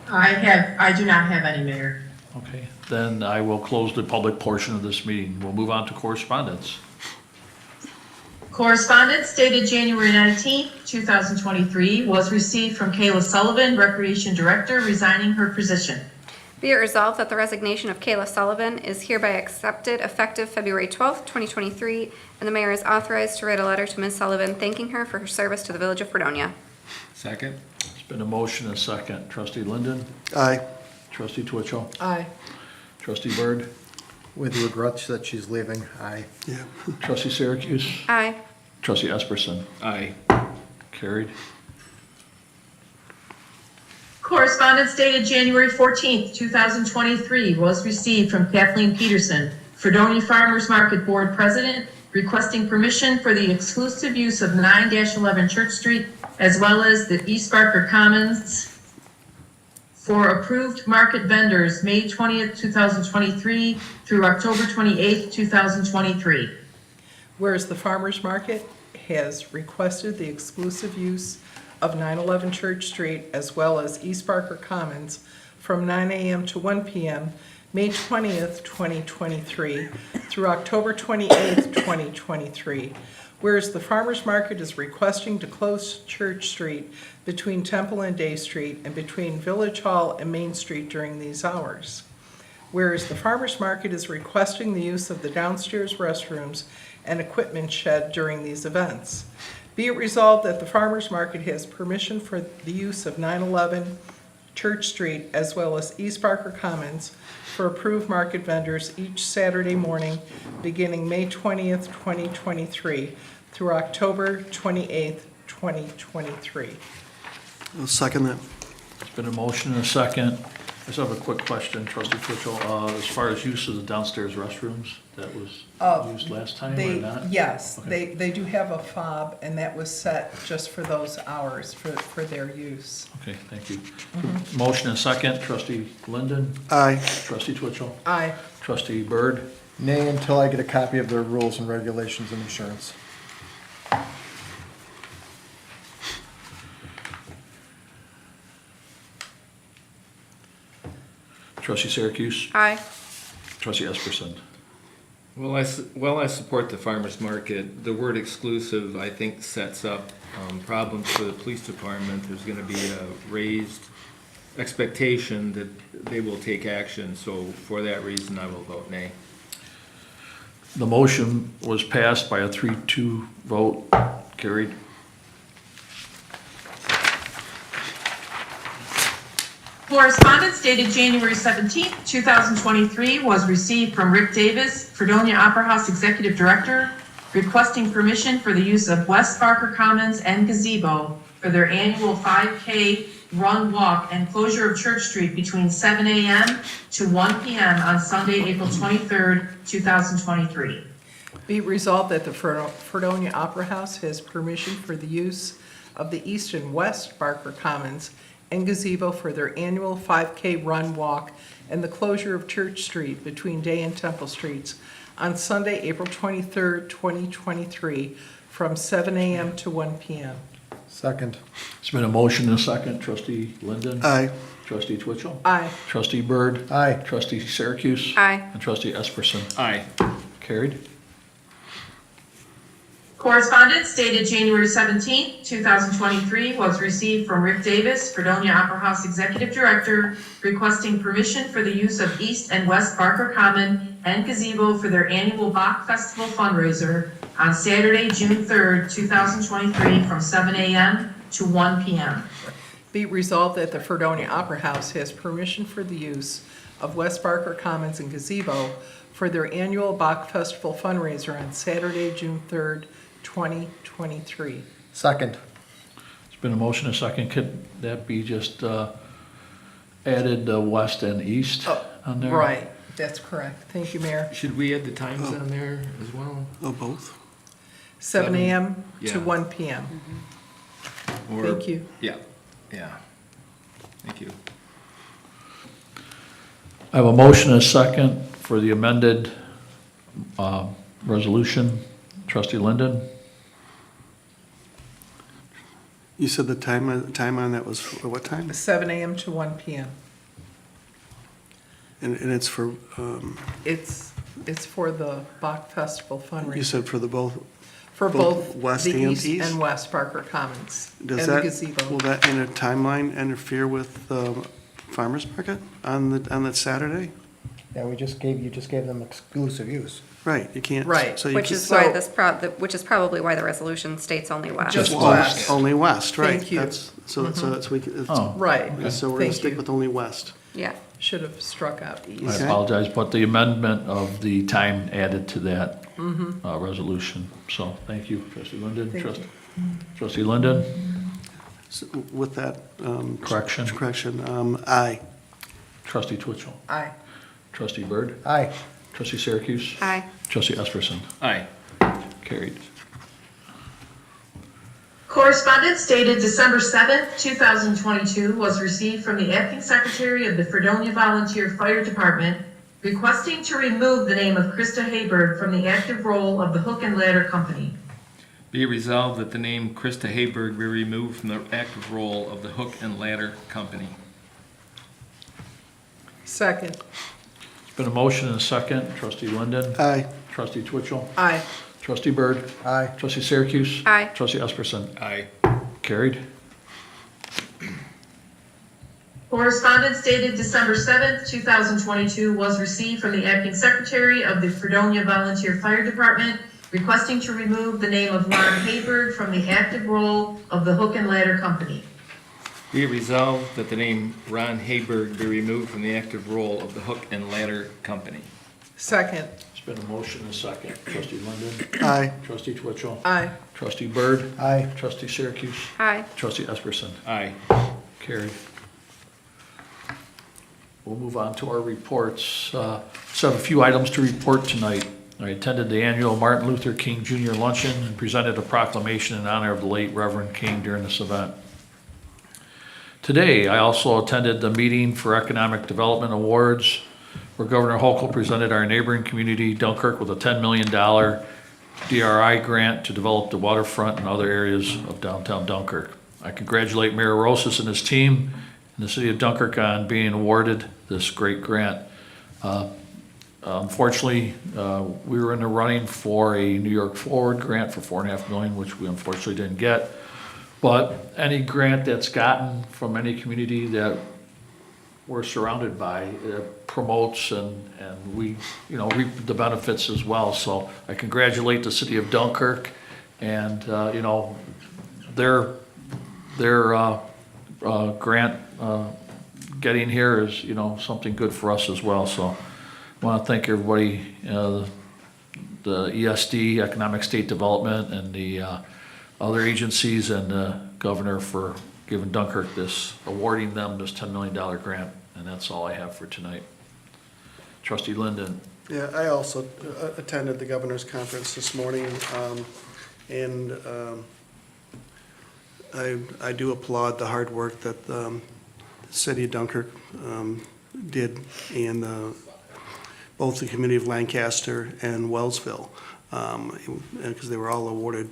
I do not have any, Mayor. Okay, then I will close the public portion of this meeting. We'll move on to correspondence. Correspondence dated January 19th, 2023 was received from Kayla Sullivan, Recreation Director, resigning her position. Be it resolved that the resignation of Kayla Sullivan is hereby accepted effective February 12th, 2023, and the mayor is authorized to write a letter to Ms. Sullivan thanking her for her service to the Village of Fredonia. Second? It's been a motion and a second. Trustee Linden? Aye. Trustee Twitchell? Aye. Trustee Byrd? With regrets that she's leaving, aye. Yeah. Trustee Syracuse? Aye. Trustee Esperson? Aye. Carried. Correspondence dated January 14th, 2023 was received from Kathleen Peterson, Fredonia Farmers Market Board President, requesting permission for the exclusive use of 9-11 Church Street as well as the East Barker Commons for approved market vendors May 20th, 2023 through October 28th, 2023. Whereas the farmer's market has requested the exclusive use of 911 Church Street as well as East Barker Commons from 9 a.m. to 1 p.m., May 20th, 2023 through October 28th, 2023. Whereas the farmer's market is requesting to close Church Street between Temple and Day Street and between Village Hall and Main Street during these hours. Whereas the farmer's market is requesting the use of the downstairs restrooms and equipment shed during these events. Be it resolved that the farmer's market has permission for the use of 911 Church Street as well as East Barker Commons for approved market vendors each Saturday morning beginning May 20th, 2023 through October 28th, 2023. I'll second that. It's been a motion and a second. I just have a quick question, Trustee Twitchell. As far as use of the downstairs restrooms, that was used last time or not? Yes, Okay. they do have a fob, and that was set just for those hours for their use. Okay, thank you. Motion and second. Trustee Linden? Aye. Trustee Twitchell? Aye. Trustee Byrd? Nay, until I get a copy of their rules and regulations and insurance. Trustee Syracuse? Aye. Trustee Esperson? Well, I support the farmer's market. The word exclusive, I think, sets up problems for the police department. There's going to be a raised expectation that they will take action. So for that reason, I will vote nay. The motion was passed by a 3-2 vote. Carried. Correspondence dated January 17th, 2023 was received from Rick Davis, Fredonia Opera House Executive Director, requesting permission for the use of West Barker Commons and gazebo for their annual 5K run, walk, and closure of Church Street between 7 a.m. to 1 p.m. on Sunday, April 23rd, 2023. Be it resolved that the Fredonia Opera House has permission for the use of the East and West Barker Commons and gazebo for their annual 5K run, walk, and the closure of Church Street between Day and Temple Streets on Sunday, April 23rd, 2023, from 7 a.m. to 1 p.m. Second. It's been a motion and a second. Trustee Linden? Aye. Trustee Twitchell? Aye. Trustee Byrd? Aye. Trustee Syracuse? Aye. And Trustee Esperson? Aye. Carried. Correspondence dated January 17th, 2023 was received from Rick Davis, Fredonia Opera House Executive Director, requesting permission for the use of East and West Barker Common and gazebo for their annual Bach Festival fundraiser on Saturday, June 3rd, 2023 from 7 a.m. to 1 p.m. Be it resolved that the Fredonia Opera House has permission for the use of West Barker Commons and gazebo for their annual Bach Festival fundraiser on Saturday, June 3rd, 2023. Second. It's been a motion, a second. Could that be just added west and east on there? Right, that's correct. Thank you, Mayor. Should we add the times on there as well? Oh, both? 7 a.m. to Yeah. 1 p.m. Or- Thank you. Yeah, yeah. Thank you. I have a motion, and a second for the amended resolution. Trustee Linden? You said the time on that was for what time? 7 a.m. to 1 p.m. And it's for, It's for the Bach Festival you fundraiser, said for the both, for both both west the and east east? and west Barker Commons and does the that, gazebo. will that in a timeline interfere with the farmer's market on that Saturday? Yeah, you just gave them exclusive use. Right, you can't. Right. So you Which can't- is why So- which is probably why the resolution states only west. Just Well, west. Only west, right. Thank you. That's, so it's, Oh, Right, so we're gonna thank stick you. with only west. Yeah. Should have struck out I east. Okay. apologize, but the amendment of the time added to that resolution. So, thank you, Trustee Linden. Thank you. Trustee Linden? So with that, Correction. aye. Trustee Twitchell? Aye. Trustee Byrd? Aye. Trustee Syracuse? Aye. Trustee Esperson? Aye. Carried. Correspondence dated December 7th, 2022 was received from the Acting Secretary of the Fredonia Volunteer Fire Department requesting to remove the name of Krista Hayberg from the active role of the Hook and Ladder Company. Be it resolved that the name Krista Hayberg be removed from the active role of the Hook and Ladder Company. Second. It's been a motion and a second. Trustee Linden? Aye. Trustee Twitchell? Aye. Trustee Byrd? Aye. Trustee Syracuse? Aye. Trustee Esperson? Aye. Carried. Correspondence dated December 7th, 2022 was received from the Acting Secretary of the Fredonia Volunteer Fire Department requesting to remove the name of Ron Hayberg from the active role of the Hook and Ladder Company. Be it resolved that the name Ron Hayberg be removed from the active role of the Hook and Ladder Company. Second. It's been a motion and a second. Trustee Linden? Aye. Trustee Twitchell? Aye. Trustee Byrd? Aye. Trustee Syracuse? Aye. Trustee Esperson? Aye. Carried. We'll move on to our reports. Just have a few items to report tonight. I attended the annual Martin Luther King Jr. Luncheon and presented a proclamation in honor of the late Reverend King during this event. Today, I also attended the meeting for Economic Development Awards, where Governor Hochul presented our neighboring community, Dunkirk, with a $10 million DRI grant to develop the waterfront and other areas of downtown Dunkirk. I congratulate Mayor Rosas and his team in the city of Dunkirk on being awarded this great grant. Unfortunately, we were in the running for a New York Forward grant for $4.5 million, which we unfortunately didn't get. But any grant that's gotten from any community that we're surrounded by promotes and we, reap the benefits as well. So I congratulate the city of Dunkirk and, their grant getting here is, something good for us as well. So I want to thank everybody, the ESD, Economic State Development, and the other agencies and the governor for giving Dunkirk awarding them this $10 million grant. And that's all I have for tonight. Trustee Linden. Yeah, I also attended the governor's conference this morning, and I do applaud the hard work that the city of Dunkirk did, and both the community of Lancaster and Wellsville, because they were all awarded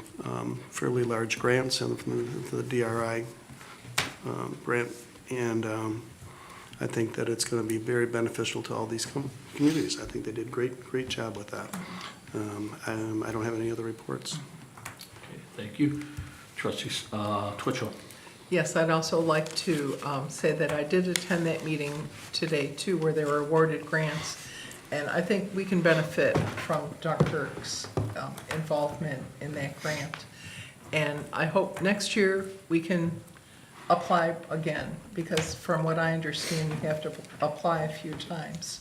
fairly large grants and from the DRI grant, and I think that it's going to be very beneficial to all these communities. I think they did great job with that. I don't have any other reports. Okay, thank you. Trustee Twitchell. Yes, I'd also like to say that I did attend that meeting today too, where they were awarded grants. And I think we can benefit from Dunkirk's involvement in that grant. And I hope next year we can apply again, because from what I understand, you have to apply a few times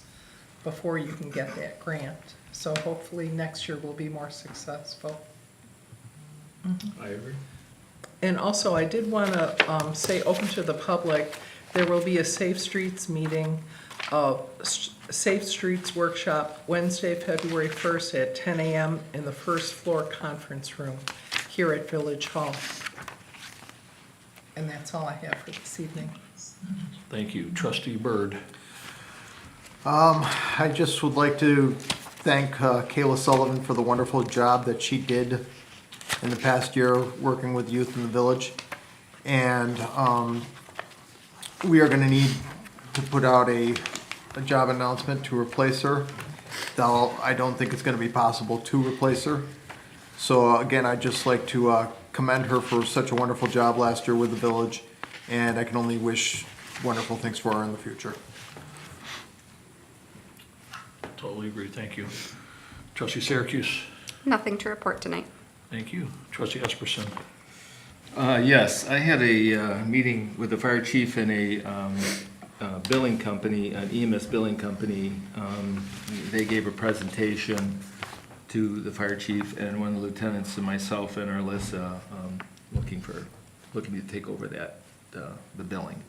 before you can get that grant. So hopefully next year will be more successful. I agree. And also, I did want to say, open to the public, there will be a Safe Streets meeting, Safe Streets Workshop, Wednesday, February 1st at 10 a.m. in the first floor conference room here at Village Hall. And that's all I have for this evening. Thank you. Trustee Byrd. I just would like to thank Kayla Sullivan for the wonderful job that she did in the past year working with youth in the village. And we are gonna need to put out a job announcement to replace her. Though I don't think it's gonna be possible to replace her. So again, I'd just like to commend her for such a wonderful job last year with the village. And I can only wish wonderful things for her in the future. Totally agree. Thank you. Trustee Syracuse. Nothing to report tonight. Thank you. Trustee Esperson. Yes, I had a meeting with the fire chief and a billing company, an EMS billing company. They gave a presentation to the fire chief and one of the lieutenants and myself and Alyssa, looking to take over that, the billing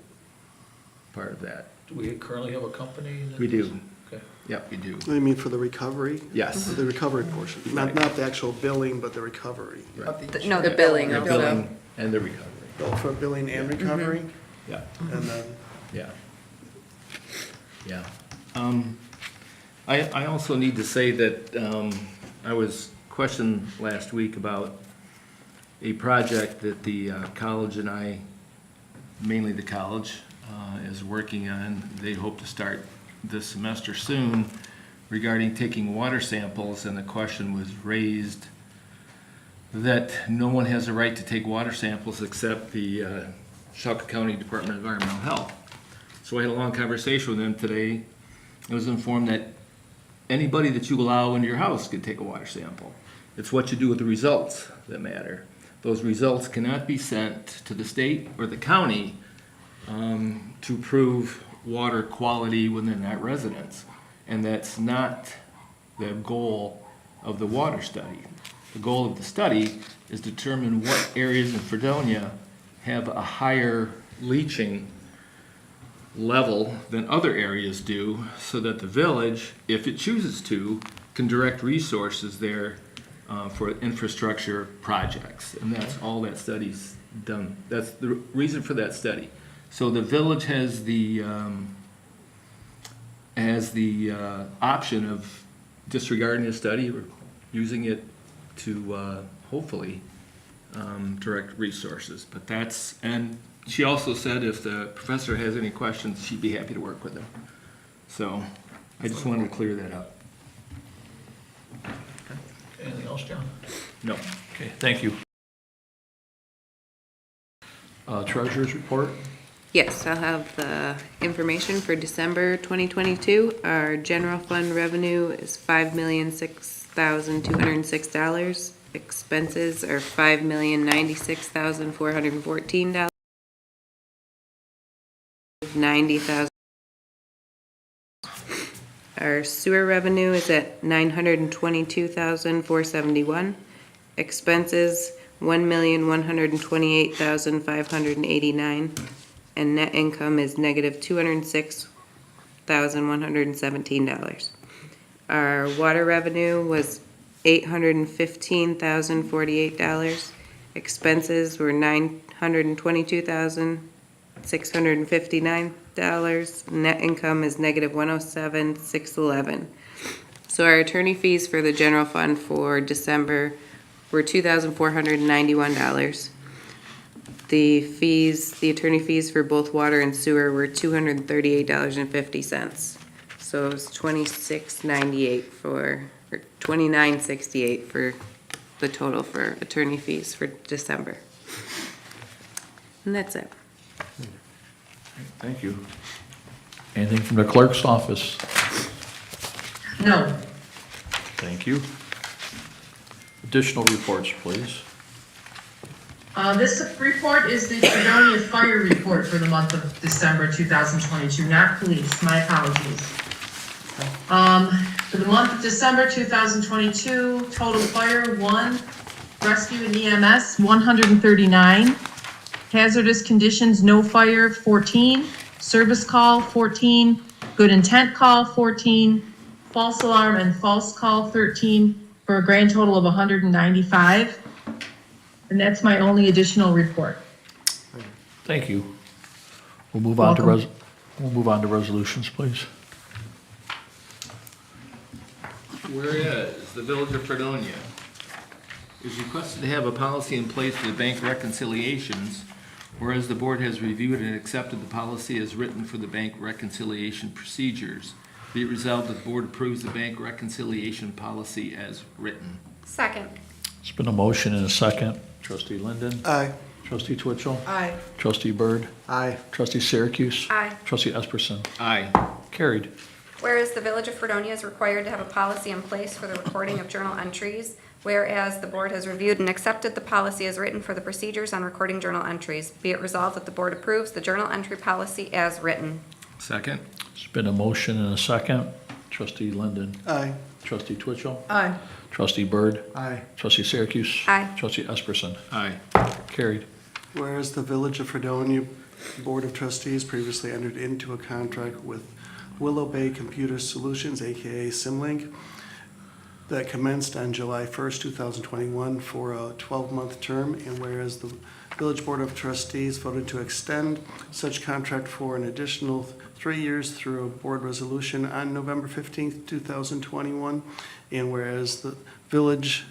part of that. Do we currently have a company? that We do. does- Okay. Yep, we do. I mean, for the recovery? Yes. The recovery portion, not the actual billing, but the recovery. No, The billing The of billing and the recovery. Both for billing and recovery, Yeah. and then, Yeah. Yeah. I also need to say that I was questioned last week about a project that the college and I, mainly the college, is working on. They hope to start this semester soon regarding taking water samples, and the question was raised that no one has a right to take water samples except the Shelka County Department of Environmental Health. So I had a long conversation with them today. I was informed that anybody that you allow into your house can take a water sample. It's what you do with the results that matter. Those results cannot be sent to the state or the county to prove water quality within that residence. And that's not the goal of the water study. The goal of the study is to determine what areas in Fredonia have a higher leaching level than other areas do, so that the village, if it chooses to, can direct resources there for infrastructure projects. And that's all that study's done. That's the reason for that study. So the village has the option of disregarding the study or using it to hopefully direct resources. But that's, and she also said if the professor has any questions, she'd be happy to work with them. So I just wanted to clear that up. Anything else, John? No. Okay, thank you. Treasurer's report. Yes, I'll have the information for December 2022. Our general fund revenue is $5,006,206. Expenses are $5,096,414. $90,000. Our sewer revenue is at $922,471. Expenses $1,128,589. And net income is negative $206,117. Our water revenue was $815,048. Expenses were $922,659. Net income is negative $107,611. So our attorney fees for the general fund for December were $2,491. The attorney fees for both water and sewer were $238.50. So it was $26.98 or $29.68 for the total for attorney fees for December. And that's it. Thank you. Anything from the clerk's office? No. Thank you. Additional reports, please. This report is the Fredonia Fire Report for the month of December 2022, not police, my apologies. For the month of December 2022, total fire 1, rescue and EMS 139, hazardous conditions no fire 14, service call 14, good intent call 14, false alarm and false call 13, for a grand total of 195. And that's my only additional report. Thank you. We'll move on to resolutions, please. Whereas the Village of Fredonia is requested to have a policy in place for the bank reconciliations, whereas the board has reviewed and accepted the policy as written for the bank reconciliation procedures, be it resolved that the board approves the bank reconciliation policy as written. Second. It's been a motion and a second. Trustee Linden? Aye. Trustee Twitchell? Aye. Trustee Byrd? Aye. Trustee Syracuse? Aye. Trustee Esperson? Aye. Carried. Whereas the Village of Fredonia is required to have a policy in place for the recording of journal entries, whereas the board has reviewed and accepted the policy as written for the procedures on recording journal entries, be it resolved that the board approves the journal entry policy as written. Second. It's been a motion and a second. Trustee Linden? Aye. Trustee Twitchell? Aye. Trustee Byrd? Aye. Trustee Syracuse? Aye. Trustee Esperson? Aye. Carried. Whereas the Village of Fredonia Board of Trustees previously entered into a contract with Willow Bay Computer Solutions, AKA Simlink, that commenced on July 1st, 2021 for a 12-month term, and whereas the Village Board of Trustees voted to extend such contract for an additional 3 years through a board resolution on November 15th, 2021, and whereas the village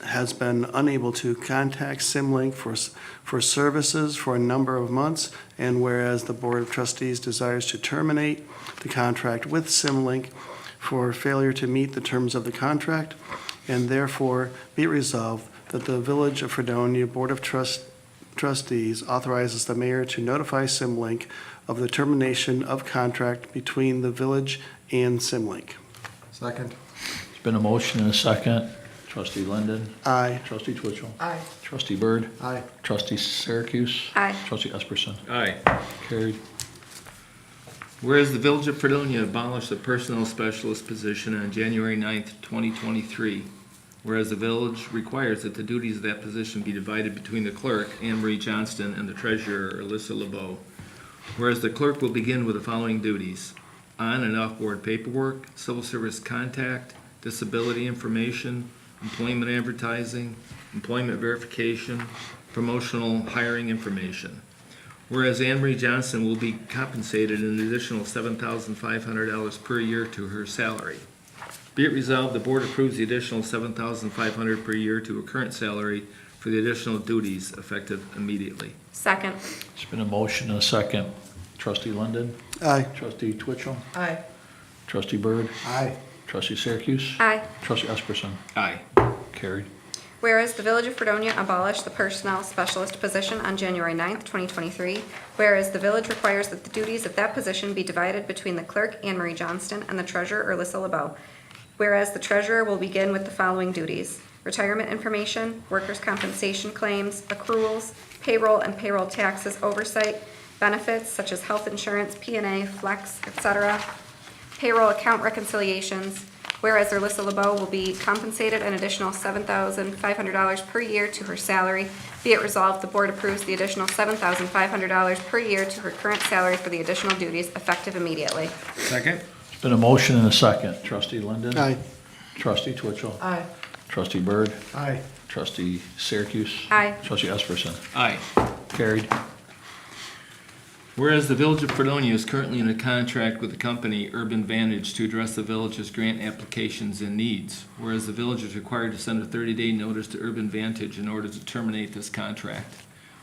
has been unable to contact Simlink for services for a number of months, and whereas the Board of Trustees desires to terminate the contract with Simlink for failure to meet the terms of the contract, and therefore be it resolved that the Village of Fredonia Board of Trustees authorizes the mayor to notify Simlink of the termination of contract between the village and Simlink. Second. It's been a motion and a second. Trustee Linden? Aye. Trustee Twitchell? Aye. Trustee Byrd? Aye. Trustee Syracuse? Aye. Trustee Esperson? Aye. Carried. Whereas the Village of Fredonia abolished the personnel specialist position on January 9th, 2023, whereas the village requires that the duties of that position be divided between the clerk, Anne Marie Johnston, and the treasurer, Alyssa LeBeau. Whereas the clerk will begin with the following duties: on and off-board paperwork, civil service contact, disability information, employment advertising, employment verification, promotional hiring information. Whereas Anne Marie Johnson will be compensated an additional $7,500 per year to her salary. Be it resolved, the board approves the additional $7,500 per year to her current salary for the additional duties effective immediately. Second. It's been a motion and a second. Trustee Linden? Aye. Trustee Twitchell? Aye. Trustee Byrd? Aye. Trustee Syracuse? Aye. Trustee Esperson? Aye. Carried. Whereas the Village of Fredonia abolished the personnel specialist position on January 9th, 2023, whereas the village requires that the duties of that position be divided between the clerk, Anne Marie Johnston, and the treasurer, Alyssa LeBeau. Whereas the treasurer will begin with the following duties: retirement information, workers' compensation claims, accruals, payroll and payroll taxes oversight, benefits such as health insurance, P&A, flex, etc., payroll account reconciliations. Whereas Alyssa LeBeau will be compensated an additional $7,500 per year to her salary, be it resolved the board approves the additional $7,500 per year to her current salary for the additional duties effective immediately. Second. It's been a motion and a second. Trustee Linden? Aye. Trustee Twitchell? Aye. Trustee Byrd? Aye. Trustee Syracuse? Aye. Trustee Esperson? Aye. Carried. Whereas the Village of Fredonia is currently in a contract with the company Urban Vantage to address the village's grant applications and needs. Whereas the village is required to send a 30-day notice to Urban Vantage in order to terminate this contract.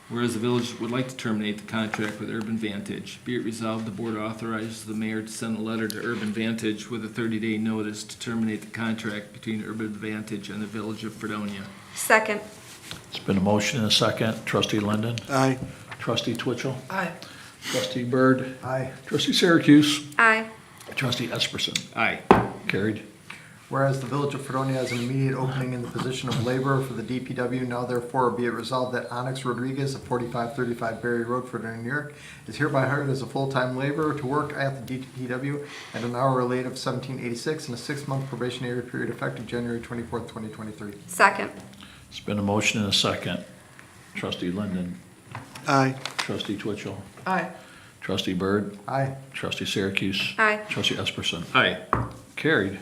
Whereas the village would like to terminate the contract with Urban Vantage, be it resolved the board authorizes the mayor to send a letter to Urban Vantage with a 30-day notice to terminate the contract between Urban Vantage and the Village of Fredonia. Second. It's been a motion and a second. Trustee Linden? Aye. Trustee Twitchell? Aye. Trustee Byrd? Aye. Trustee Syracuse? Aye. Trustee Esperson? Aye. Carried. Whereas the Village of Fredonia has an immediate opening in the position of laborer for the DPW, now therefore be it resolved that Onyx Rodriguez of 4535 Berry Road, Fredonia, New York, is hereby hired as a full-time laborer to work at the DPW at an hourly rate of $17.86 and a 6-month probationary period effective January 24th, 2023. Second. It's been a motion and a second. Trustee Linden. Aye. Trustee Twitchell. Aye. Trustee Byrd. Aye. Trustee Syracuse. Aye. Trustee Esperson. Aye. Carried.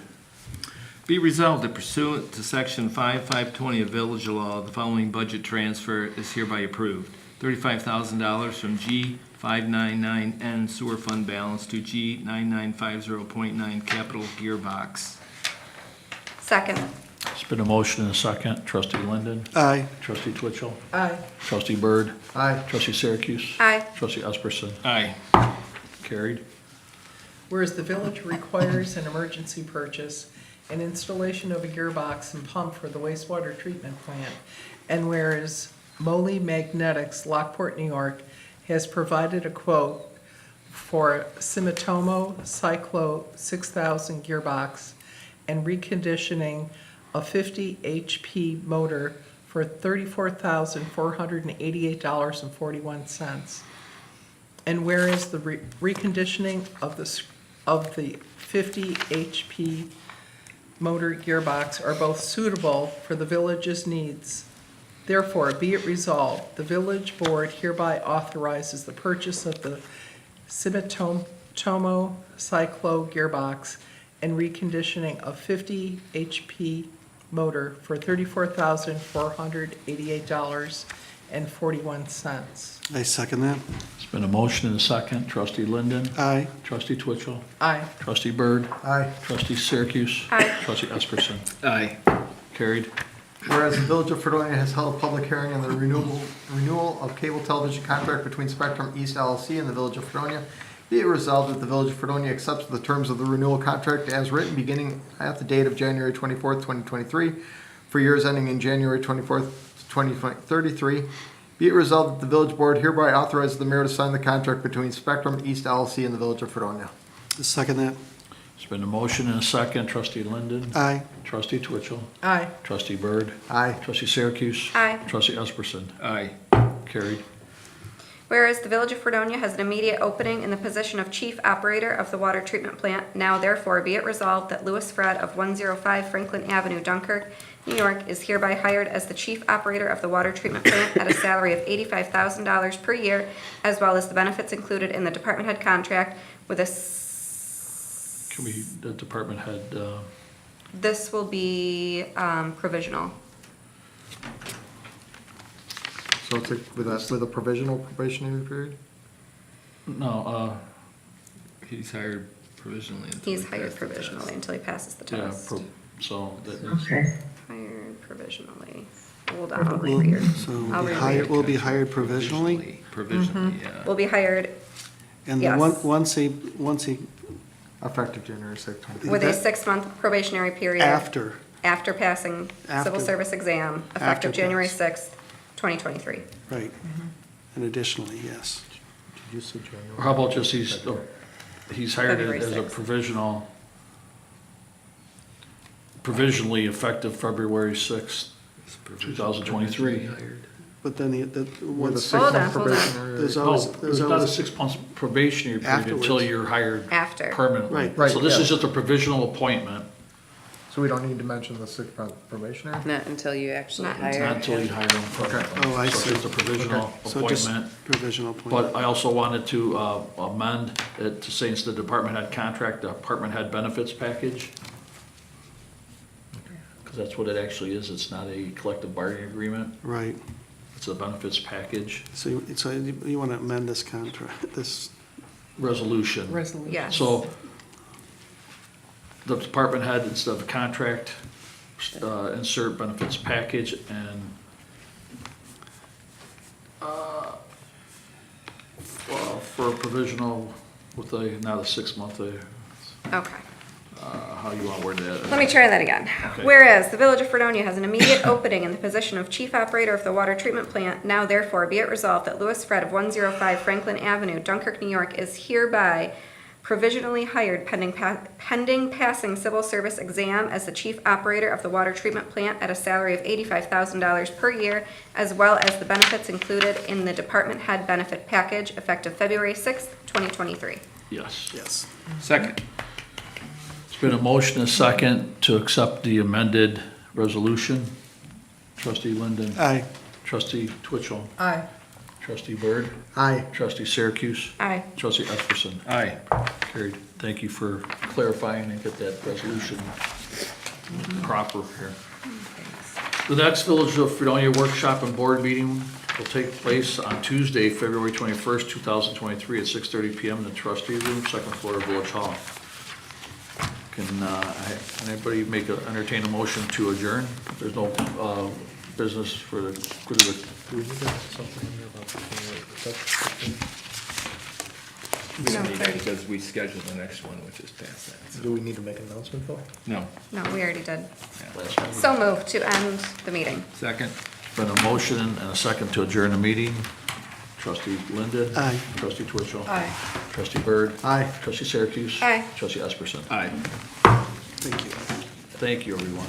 Be resolved that pursuant to section 5520 of Village Law, the following budget transfer is hereby approved. $35,000 from G599N sewer fund balance to G9950.9 capital gearbox. Second. It's been a motion and a second. Trustee Linden. Aye. Trustee Twitchell. Aye. Trustee Byrd. Aye. Trustee Syracuse. Aye. Trustee Esperson. Aye. Carried. Whereas the village requires an emergency purchase and installation of a gearbox and pump for the wastewater treatment plant, and whereas Moly Magnetics, Lockport, New York, has provided a quote for Sumitomo Cyclo 6000 gearbox and reconditioning a 50 HP motor for $34,488.41. And whereas the reconditioning of the 50 HP motor gearbox are both suitable for the village's needs, therefore be it resolved, the village board hereby authorizes the purchase of the Sumitomo Cyclo gearbox and reconditioning of 50 HP motor for $34,488.41. I second that. It's been a motion and a second. Trustee Linden. Aye. Trustee Twitchell. Aye. Trustee Byrd. Aye. Trustee Syracuse. Aye. Trustee Esperson. Aye. Carried. Whereas the Village of Fredonia has held a public hearing on the renewal of cable television contract between Spectrum East LLC and the Village of Fredonia, be it resolved that the Village of Fredonia accepts the terms of the renewal contract as written beginning at the date of January 24th, 2023, for years ending in January 24th, 2033. Be it resolved that the Village Board hereby authorizes the mayor to sign the contract between Spectrum East LLC and the Village of Fredonia. Second that. It's been a motion and a second. Trustee Linden. Aye. Trustee Twitchell. Aye. Trustee Byrd. Aye. Trustee Syracuse. Aye. Trustee Esperson. Aye. Carried. Whereas the Village of Fredonia has an immediate opening in the position of Chief Operator of the Water Treatment Plant, now therefore be it resolved that Louis Fred of 105 Franklin Avenue, Dunkirk, New York, is hereby hired as the Chief Operator of the Water Treatment Plant at a salary of $85,000 per year, as well as the benefits included in the department head contract with a Can we, the department head, this will be provisional. So it's with a provisional probationary period? no, He's hired provisionally. until He's he hired passes the test. provisionally until he passes the yeah, test. so that is, Okay. Hired provisionally. Hold on, I'll reread it. So I'll we'll be reread hired, it. we'll be hired provisionally, Provisionally, yeah. Will be hired and then Yes. once he, Effective January 6th, 2023. with a That- 6-month probationary period. after, After passing civil After. service exam, After effective January pass. 6th, 2023. right. And additionally, yes. Did you say January? how about just he's hired February as a 6th. provisionally effective February 6th, 2023. But then With a once, Hold on, 6-month hold on. probationary. there's No, always, there's there's not a always, 6 months probationary period until Afterwards. you're hired After. permanently. Right. So this Right, is just a provisional appointment, So we don't need to mention the 6-month probationary? Not until you actually Not not hire. until you hire them permanently. Oh, I So see. it's just a provisional so just appointment. provisional appointment. But I also wanted to amend it to say instead of department head contract, department head benefits package. Because that's what it actually is. It's not a collective bargaining agreement. Right. It's a benefits package So you want to amend this contract, this, resolution. Resolution. Yes. So the department head, instead of contract, insert benefits package and for a provisional with not a 6-month, Okay. how you want to word that? Let me try that again. Okay. Whereas the Village of Fredonia has an immediate opening in the position of Chief Operator of the Water Treatment Plant, now therefore be it resolved that Louis Fred of 105 Franklin Avenue, Dunkirk, New York, is hereby provisionally hired pending passing civil service exam as the chief operator of the water treatment plant at a salary of $85,000 per year, as well as the benefits included in the department head benefit package effective February 6th, 2023. Yes. Yes. Second. It's been a motion and a second to accept the amended resolution. Trustee Linden. Aye. Trustee Twitchell. Aye. Trustee Byrd. Aye. Trustee Syracuse. Aye. Trustee Esperson. Aye. Carried. Thank you for clarifying and get that resolution proper here. The next Village of Fredonia workshop and board meeting will take place on Tuesday, February 21st, 2023 at 6:30 PM in the Trustee Room, second floor of Village Hall. Can anybody entertain a motion to adjourn? If there's no business for the good of the. Do we need to have something in there about We don't need that because we scheduled the next one, which is past that. do we need to make an announcement though? No. No, we already did. Last one. So moved to end the meeting. Second. Been a motion and a second to adjourn the meeting. Trustee Linden. Aye. Trustee Twitchell. Aye. Trustee Byrd. Aye. Trustee Syracuse. Aye. Trustee Esperson. Aye. Thank you. Thank you, everyone.